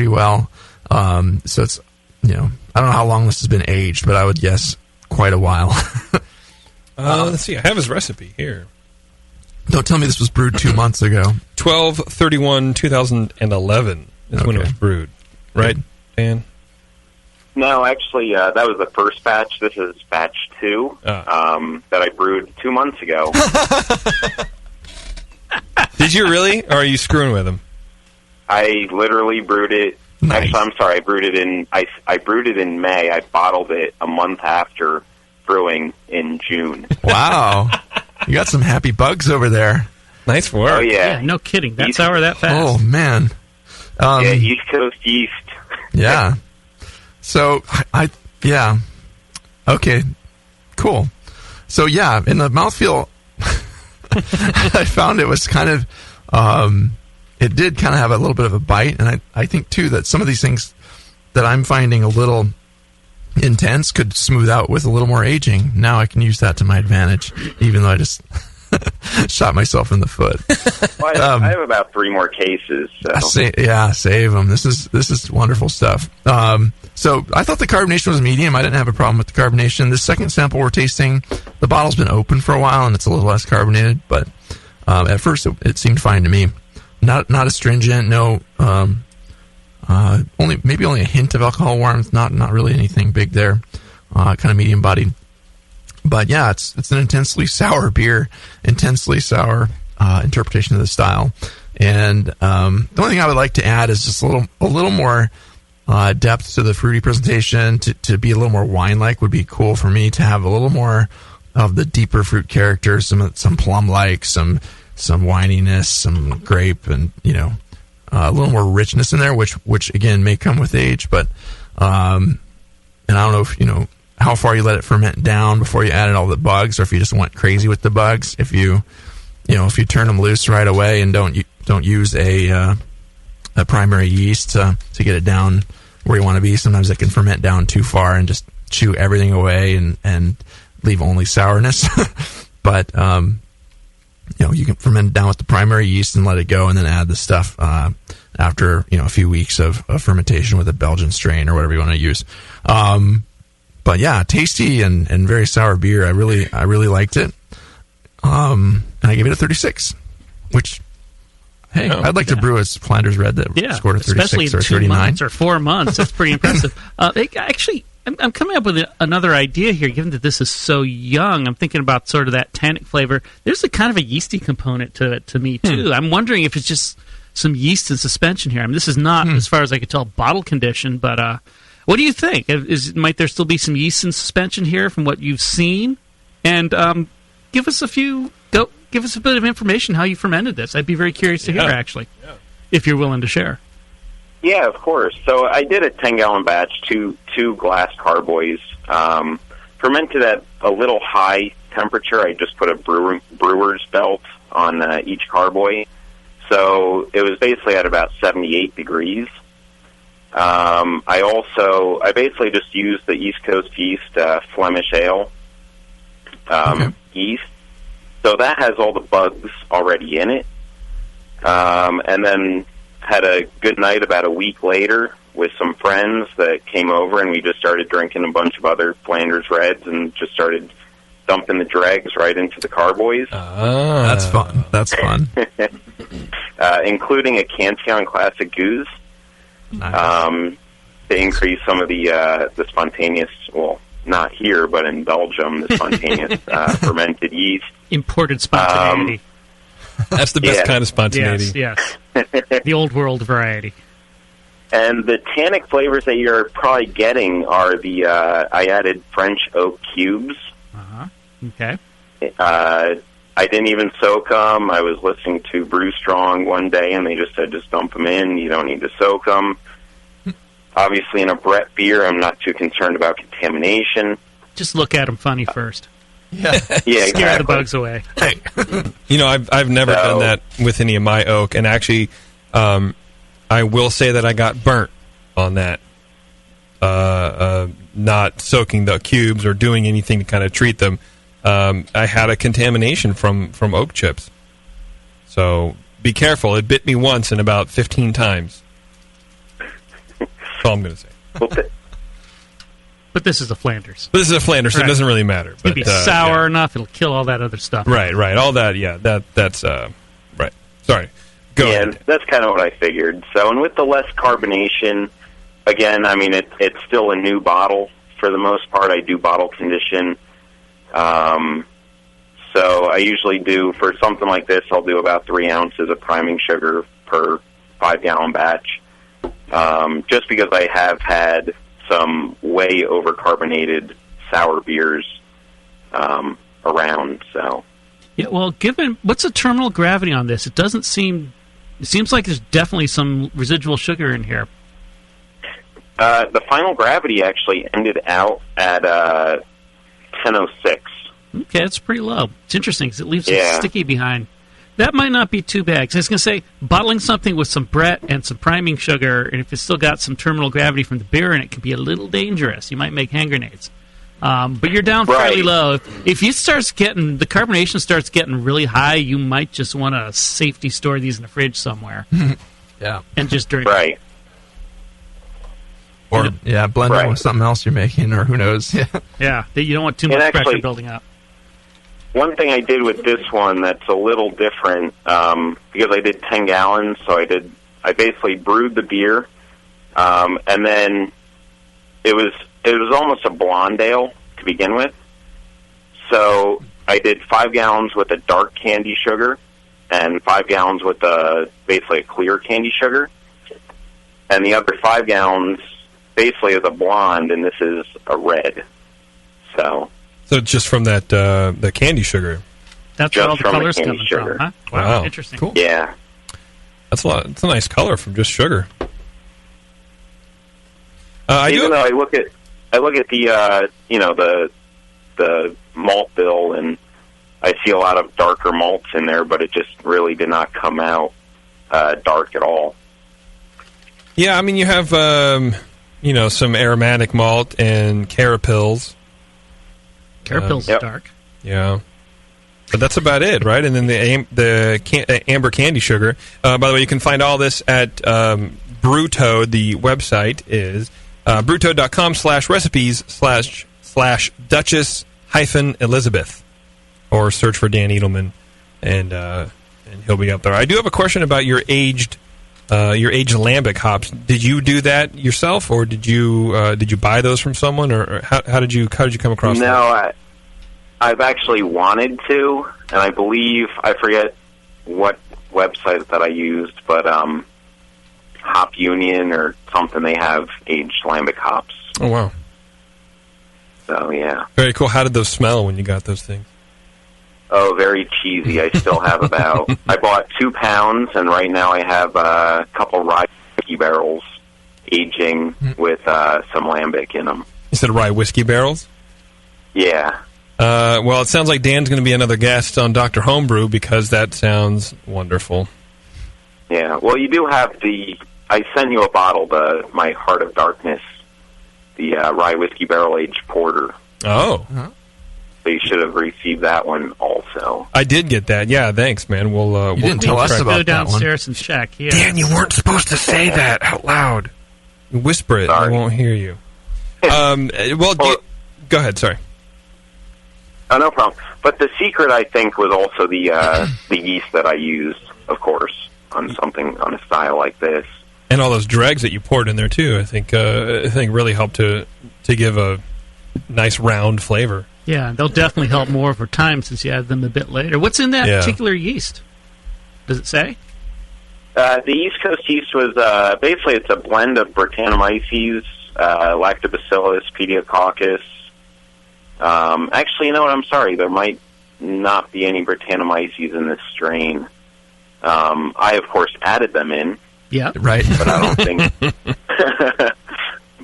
well. So it's, I don't know how long this has been aged, but I would guess quite a while. Let's see. I have his recipe here. Don't tell me this was brewed 2 months ago. 12/31/2011 is when it was brewed. Right, Dan? No, actually, that was the first batch. This is batch 2 that I brewed 2 months ago. Did you really? Or are you screwing with him? I literally brewed it. Nice. Actually, I'm sorry. I brewed it in May. I bottled it a month after brewing in June. Wow. You got some happy bugs over there. Nice work. Oh, yeah. No kidding. That sour that fast. Oh, man. East Coast yeast. Yeah. So, yeah. Okay. Cool. So, yeah, in the mouthfeel, I found it was kind of, it did kind of have a little bit of a bite, and I think, too, that some of these things that I'm finding a little intense could smooth out with a little more aging. Now I can use that to my advantage, even though I just shot myself in the foot. Well, I have about 3 more cases. So. Save them. This is wonderful stuff. So I thought the carbonation was medium. I didn't have a problem with the carbonation. The second sample we're tasting, the bottle's been open for a while and it's a little less carbonated, but at first it seemed fine to me. Not astringent. No. Only a hint of alcohol warmth, not really anything big there. Kind of medium bodied. But yeah, it's an intensely sour beer, intensely sour interpretation of the style. And the only thing I would like to add is just a little more depth to the fruity presentation. To be a little more wine-like would be cool for me. To have a little more of the deeper fruit character, some plum-like, some wininess, some grape, and a little more richness in there, which again may come with age, but and I don't know if how far you let it ferment down before you added all the bugs, or if you just went crazy with the bugs. If you turn them loose right away and don't use a primary yeast to get it down where you want to be, sometimes it can ferment down too far and just chew everything away and leave only sourness. But you can ferment it down with the primary yeast and let it go, and then add the stuff after a few weeks of fermentation with a Belgian strain or whatever you want to use. But yeah, tasty and very sour beer. I really liked it. And I gave it a 36, which, hey, I'd like to brew a Flanders Red that scored a 36 especially or a 2 39. months or 4 months. That's pretty impressive. I'm coming up with another idea here, given that this is so young. I'm thinking about sort of that tannic flavor. There's a kind of a yeasty component to it to me, too. I'm wondering if it's just some yeast in suspension here. I mean, this is not, as far as I could tell, bottle condition, but what do you think? Might there still be some yeast in suspension here from what you've seen? And give us a bit of information how you fermented this. I'd be very curious to hear, actually, if you're willing to share. Yeah, of course. So I did a 10-gallon batch, two glass carboys. Fermented at a little high temperature. I just put a brewer's belt on each carboy. So it was basically at about 78 degrees. I basically just used the East Coast yeast, Flemish ale yeast. So that has all the bugs already in it. And then had a good night about a week later with some friends that came over, and we just started drinking a bunch of other Flanders Reds and just started dumping the dregs right into the carboys. That's fun. That's fun. Including a Cantillon Classic Goose. Nice. To increase some of the spontaneous, well, not here, but in Belgium, the spontaneous fermented yeast. Imported spontaneity. That's the best kind of spontaneity. Yes. The old world variety. And the tannic flavors that you're probably getting are I added French oak cubes. Okay. I didn't even soak them. I was listening to Brew Strong one day, and they just said, just dump them in. You don't need to soak them. Obviously, in a Brett beer, I'm not too concerned about contamination. Just look at them funny first. Yeah, exactly. Scare the bugs away. I've never done that with any of my oak, and actually, I will say that I got burnt on that. Not soaking the cubes or doing anything to kind of treat them. I had a contamination from oak chips. So be careful. It bit me once and about 15 times. That's all I'm going to say. But this is a Flanders. This is a Flanders, so it doesn't really matter. It'll be sour enough, it'll kill all that other stuff. Right. All that, that's right. Sorry. Go ahead. That's kind of what I figured. So, and with the less carbonation, again, I mean, it's still a new bottle. For the most part, I do bottle condition. So I usually do, for something like this, I'll do about 3 ounces of priming sugar per 5-gallon batch. Just because I have had some way over-carbonated sour beers around, so. Yeah, well, what's the terminal gravity on this? It seems like there's definitely some residual sugar in here. The final gravity actually ended out at 1006. Okay, that's pretty low. It's interesting because it leaves it sticky behind. That might not be too bad. 'Cause I was going to say, bottling something with some Brett and some priming sugar, and if it's still got some terminal gravity from the beer in it, can be a little dangerous. You might make hand grenades. But you're down fairly low. If the carbonation starts getting really high, you might just want to safety store these in the fridge somewhere. Yeah. And just drink. Right. Or blend it with something else you're making, or who knows. Yeah, you don't want too much pressure building up. One thing I did with this one that's a little different, because I did 10 gallons, so I basically brewed the beer, and then it was almost a blonde ale to begin with. So I did 5 gallons with a dark candy sugar, and 5 gallons with basically a clear candy sugar, and the other 5 gallons basically is a blonde, and this is a red. So it's just from that the candy sugar. That's where all the colors coming from, huh? Wow, interesting. Cool. Yeah, that's a lot. It's a nice color from just sugar. Though I look at the malt bill, and I see a lot of darker malts in there, but it just really did not come out dark at all. Yeah, I mean, you have some aromatic malt and carapils. Carapils is dark. Yeah. But that's about it, right? And then the amber candy sugar. By the way, you can find all this at Brewtoad. The website is brewtoad.com/recipes/Duchess-Elizabeth. Or search for Dan Edelman, and he'll be up there. I do have a question about your aged your aged lambic hops. Did you do that yourself, or did you buy those from someone, or how did you come across? No, I've actually wanted to, and I believe I forget what website that I used, but Hop Union or something, they have aged lambic hops. Oh wow! So yeah, very cool. How did those smell when you got those things? Oh, very cheesy. I still have about. I bought 2 pounds, and right now I have a couple rye whiskey barrels aging with some lambic in them. You said rye whiskey barrels? Yeah. Well, it sounds like Dan's going to be another guest on Dr. Homebrew because that sounds wonderful. Yeah. Well, you do have I sent you a bottle, my Heart of Darkness, the rye whiskey barrel aged porter. Oh. So you should have received that one also. I did get that. Yeah, thanks, man. We'll didn't tell us about go downstairs and check. Yeah. Dan, you weren't supposed to say that out loud. You whisper it. Sorry. I won't hear you. Go ahead. Sorry. Oh, no problem. But the secret, I think, was also the yeast that I used, of course, on a style like this. And all those dregs that you poured in there too. I think really helped to give a nice round flavor. Yeah, they'll definitely help more over time since you add them a bit later. What's in that particular yeast? Does it say? The East Coast yeast was basically it's a blend of Brettanomyces, Lactobacillus, Pediococcus. Actually, you know what? I'm sorry. There might not be any Brettanomyces in this strain. I, of course, added them in. Yeah. Right. But I don't think...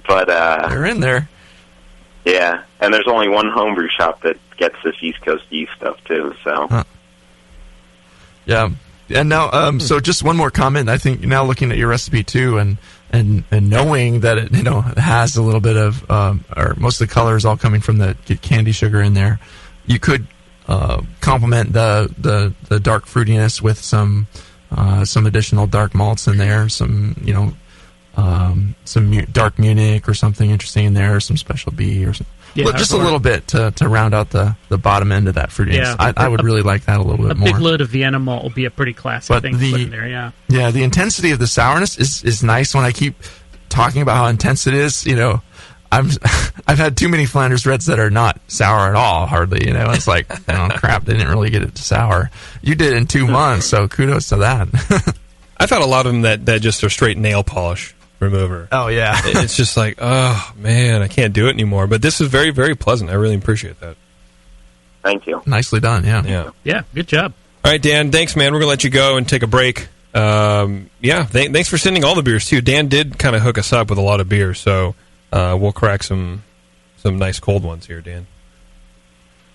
but they're in there. Yeah, and there's only one homebrew shop that gets this East Coast yeast stuff, too, so... Huh. Yeah. And now, so just one more comment. I think now looking at your recipe, too, and knowing that it has a little bit of, or most of the color is all coming from the candy sugar in there, you could complement the dark fruitiness with some additional dark malts in there, some dark Munich or something interesting in there, or some special B or something. Yeah, just a little bit to round out the bottom end of that fruitiness. Yeah, I would really like that a little bit more. A big load of Vienna malt will be a pretty classic thing to put in there, yeah. Yeah, the intensity of the sourness is nice. When I keep talking about how intense it is, I've had too many Flanders Reds that are not sour at all, hardly. It's like, crap, they didn't really get it to sour. You did it in 2 months, so kudos to that. I've had a lot of them that just are straight nail polish remover. Oh, yeah. It's just like, oh, man, I can't do it anymore. But this is very, very pleasant. I really appreciate that. Thank you. Nicely done, yeah. Yeah, good job. All right, Dan, thanks, man. We're going to let you go and take a break. Thanks for sending all the beers, too. Dan did kind of hook us up with a lot of beers, so we'll crack some nice cold ones here, Dan.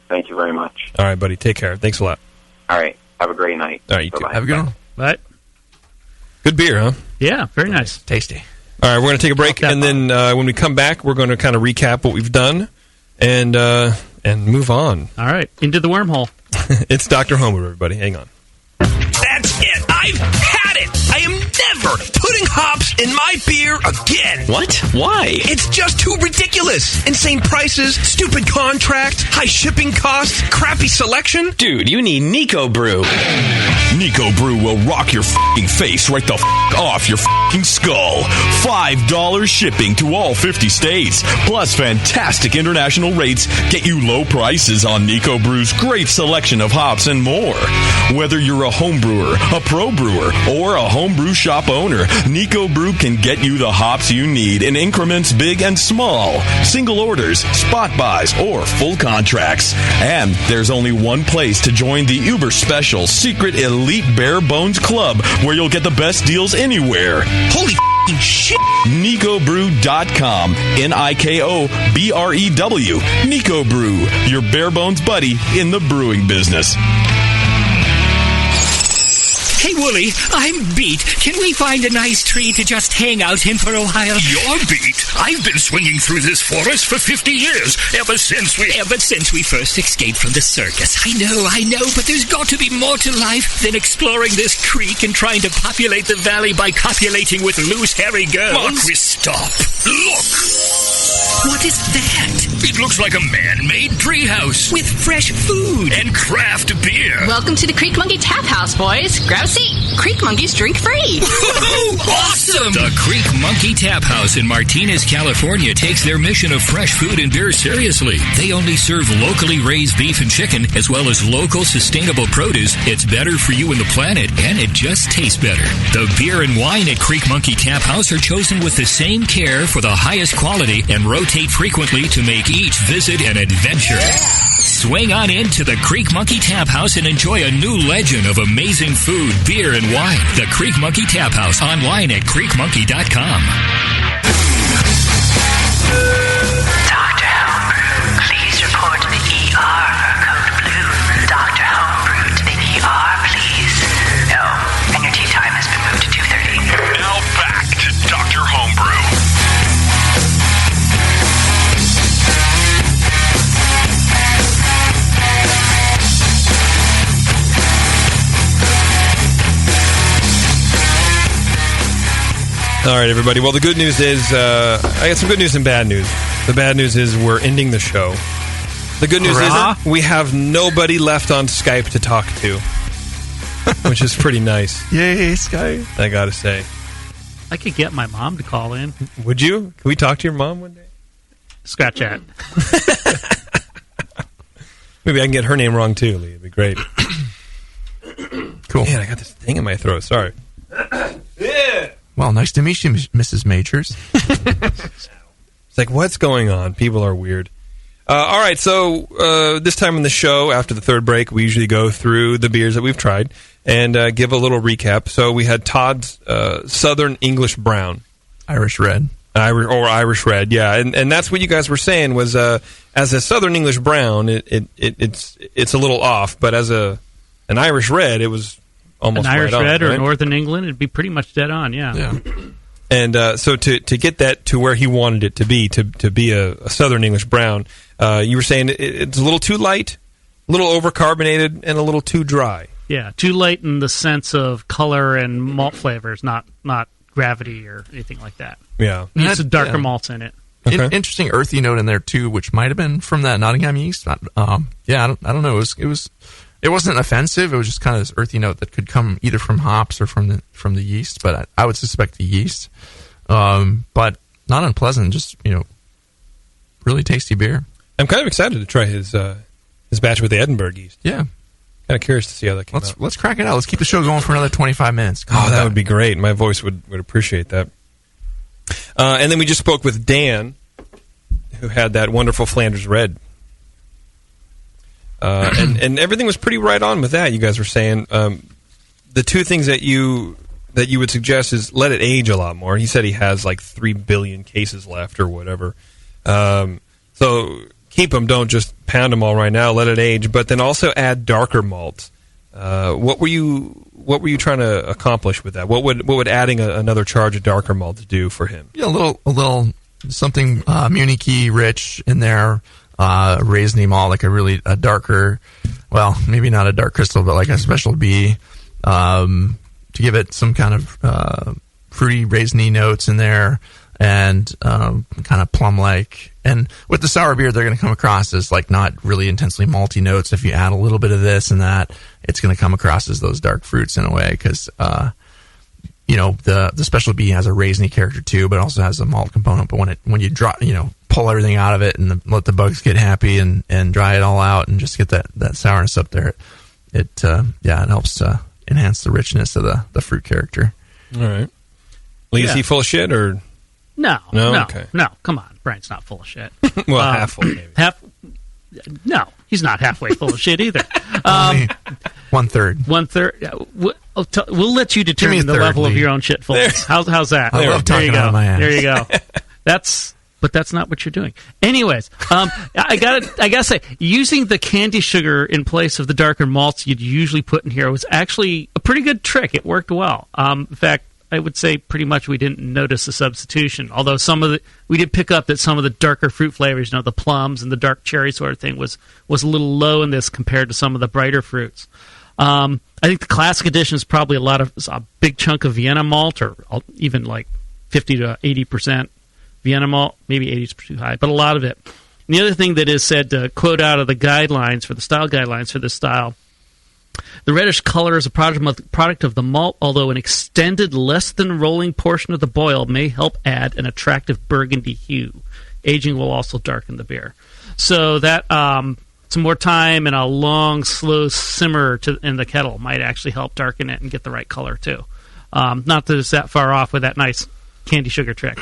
Thank you very much. All right, buddy. Take care. Thanks a lot. All right. Have a great night. All right, you too. Have a good one. Bye. Good beer, huh? Yeah, very nice. Tasty. All right, we're going to take a break, and then when we come back, we're going to kind of recap what we've done and move on. All right, into the wormhole. It's Dr. Homer, everybody. Hang on. That's it. I've had it. I am never putting hops in my beer again. What? Why? It's just too ridiculous. Insane prices, stupid contracts, high shipping costs, crappy selection. Dude, you need Nico Brew. Nico Brew will rock your f***ing face right the f*** off your f***ing skull. $5 shipping to all 50 states. Plus fantastic international rates get you low prices on Nico Brew's great selection of hops and more. Whether you're a home brewer, a pro brewer, or a homebrew shop owner, Nico Brew can get you the hops you need in increments big and small. Single orders, spot buys, or full contracts. And there's only one place to join the uber special secret elite bare bones club where you'll get the best deals anywhere. Holy shit! NicoBrew.com. NIKOBREW. Nico Brew, your bare bones buddy in the brewing business. Hey, Wooly, I'm beat. Can we find a nice tree to just hang out in for a while? You're beat. I've been swinging through this forest for 50 years, ever since we first escaped from the circus. I know, but there's got to be more to life than exploring this creek and trying to populate the valley by copulating with loose, hairy girls. Mark, we stop. Look! What is that? It looks like a man-made treehouse With fresh food. and craft beer. Welcome to the Creek Monkey Tap House, boys. Grab a seat. Creek Monkeys drink free. Awesome! The Creek Monkey Tap House in Martinez, California takes their mission of fresh food and beer seriously. They only serve locally raised beef and chicken, as well as local sustainable produce. It's better for you and the planet, and it just tastes better. The beer and wine at Creek Monkey Tap House are chosen with the same care for the highest quality and rotate frequently to make each visit an adventure. Swing on into the Creek Monkey Tap House and enjoy a new legend of amazing food, beer, and wine. The Creek Monkey Tap House, online at creekmonkey.com. Dr. Homebrew, please report to the ER for code blue. Dr. Homebrew to the ER, please. Oh, and your tea time has been moved to 2:30. Now back to Dr. Homebrew. All right, everybody. Well, the good news is I got some good news and bad news. The bad news is we're ending the show. The good news is we have nobody left on Skype to talk to, which is pretty nice. Yay, Skype. I got to say. I could get my mom to call in. Would you? Can we talk to your mom one day? Scratch that. Maybe I can get her name wrong, too, Lee. It'd be great. Cool. Man, I got this thing in my throat. Sorry. Yeah. Well, nice to meet you, Mrs. Majors. It's like, what's going on? People are weird. All right, so this time in the show, after the third break, we usually go through the beers that we've tried and give a little recap. So we had Todd's Southern English Brown. Irish Red. Irish Red, yeah. And that's what you guys were saying was as a Southern English Brown, it's a little off, but as an Irish Red, it was almost an Irish right Red on, or right? Northern England, it'd be pretty much dead on, yeah. And so to get that to where he wanted it to be a Southern English Brown, you were saying it's a little too light, a little overcarbonated, and a little too dry. Yeah, too light in the sense of color and malt flavors, not gravity or anything like that. Yeah. Needs some darker malts in it. Okay. Interesting earthy note in there, too, which might have been from that Nottingham yeast. I don't know. It wasn't offensive. It was just kind of this earthy note that could come either from hops or from the yeast, but I would suspect the yeast. But not unpleasant, just, really tasty beer. I'm kind of excited to try his batch with the Edinburgh yeast. Yeah. Kind of curious to see how that came out. Let's crack it out. Let's keep the show going for another 25 minutes. That would be great. My voice would appreciate that. And then we just spoke with Dan, who had that wonderful Flanders Red. And everything was pretty right on with that. You guys were saying the two things that you would suggest is let it age a lot more. He said he has like 3 billion cases left or whatever. So keep them. Don't just pound them all right now. Let it age, but then also add darker malts. What were you trying to accomplish with that? What would adding another charge of darker malts do for him? Yeah, a little something Munich-y rich in there. Raisiny malt, like a darker, well, maybe not a dark crystal, but like a special B, to give it some kind of fruity raisiny notes in there, and kind of plum-like. And with the sour beer, they're going to come across as like not really intensely malty notes. If you add a little bit of this and that, it's going to come across as those dark fruits in a way, because the special B has a raisiny character too, but also has a malt component. But when you drop, pull everything out of it and let the bugs get happy and dry it all out and just get that sourness up there, it helps to enhance the richness of the fruit character. All right. Lee, is he full of shit or no? Okay. No. Come on, Brian's not full of shit. Well, half full, maybe. No, he's not halfway full of shit either. Only 1/3. 1/3. We'll let you determine the level of your own shitfulness. How's that? I love talking out of my ass. There you go. But that's not what you're doing. Anyways, I gotta say, using the candy sugar in place of the darker malts you'd usually put in here was actually a pretty good trick. It worked well. In fact, I would say pretty much we didn't notice the substitution. Although we did pick up that some of the darker fruit flavors, the plums and the dark cherry sort of thing, was a little low in this compared to some of the brighter fruits. I think the classic edition is probably a big chunk of Vienna malt, or even like 50 to 80% Vienna malt, maybe 80 is too high, but a lot of it. And the other thing that is said, to quote out of the guidelines for the style guidelines for this style, the reddish color is a product of the malt, although an extended, less than rolling portion of the boil may help add an attractive burgundy hue. Aging will also darken the beer. So that some more time and a long, slow simmer in the kettle might actually help darken it and get the right color, too. Not that it's that far off with that nice candy sugar trick.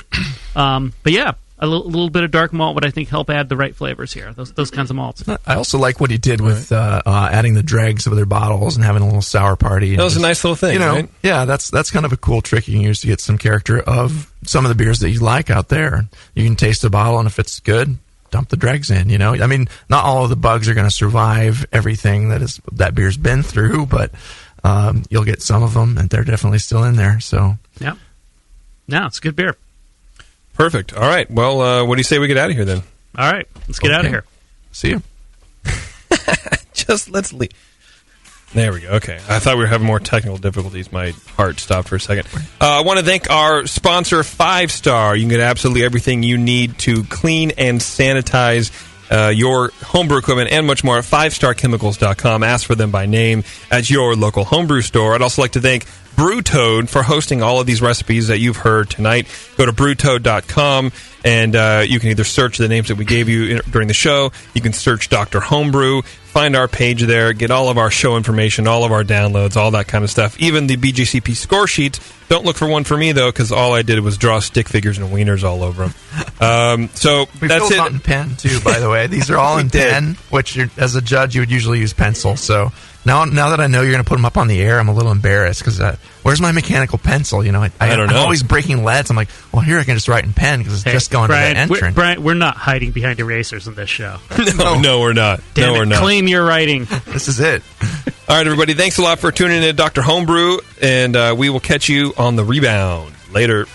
But yeah, a little bit of dark malt would, I think, help add the right flavors here, those kinds of malts. I also like what he did with adding the dregs of their bottles and having a little sour party. That was a nice little thing, right? Yeah, that's kind of a cool trick you can use to get some character of some of the beers that you like out there. You can taste the bottle, and if it's good, dump the dregs in, I mean, not all of the bugs are going to survive everything that beer's been through, but you'll get some of them, and they're definitely still in there. So yeah. No, it's a good beer. Perfect. All right. Well, what do you say we get out of here then? All right. Let's get out of here. See you. Let's leave. There we go. Okay. I thought we were having more technical difficulties. My heart stopped for a second. I want to thank our sponsor, 5 Star. You can get absolutely everything you need to clean and sanitize your homebrew equipment and much more at 5starchemicals.com. Ask for them by name at your local homebrew store. I'd also like to thank Brewtoad for hosting all of these recipes that you've heard tonight. Go to brewtoad.com and you can either search the names that we gave you during the show. You can search Dr. Homebrew. Find our page there. Get all of our show information, all of our downloads, all that kind of stuff. Even the BJCP score sheets. Don't look for one for me, though, because all I did was draw stick figures and wieners all over them. So we that's filled it. Out in pen, too, by the way. These are all in pen, which as a judge, you would usually use pencil. So now that I know you're going to put them up on the air, I'm a little embarrassed because where's my mechanical pencil? I don't know. I'm always breaking leads. I'm like, well, here I can just write in pen because it's just going Brian, to the entrance. Brian, we're not hiding behind erasers in this show. No, we're not. Damn we're it, not. Claim your writing. This is it. All right, everybody. Thanks a lot for tuning in to Dr. Homebrew, and we will catch you on the rebound. Later.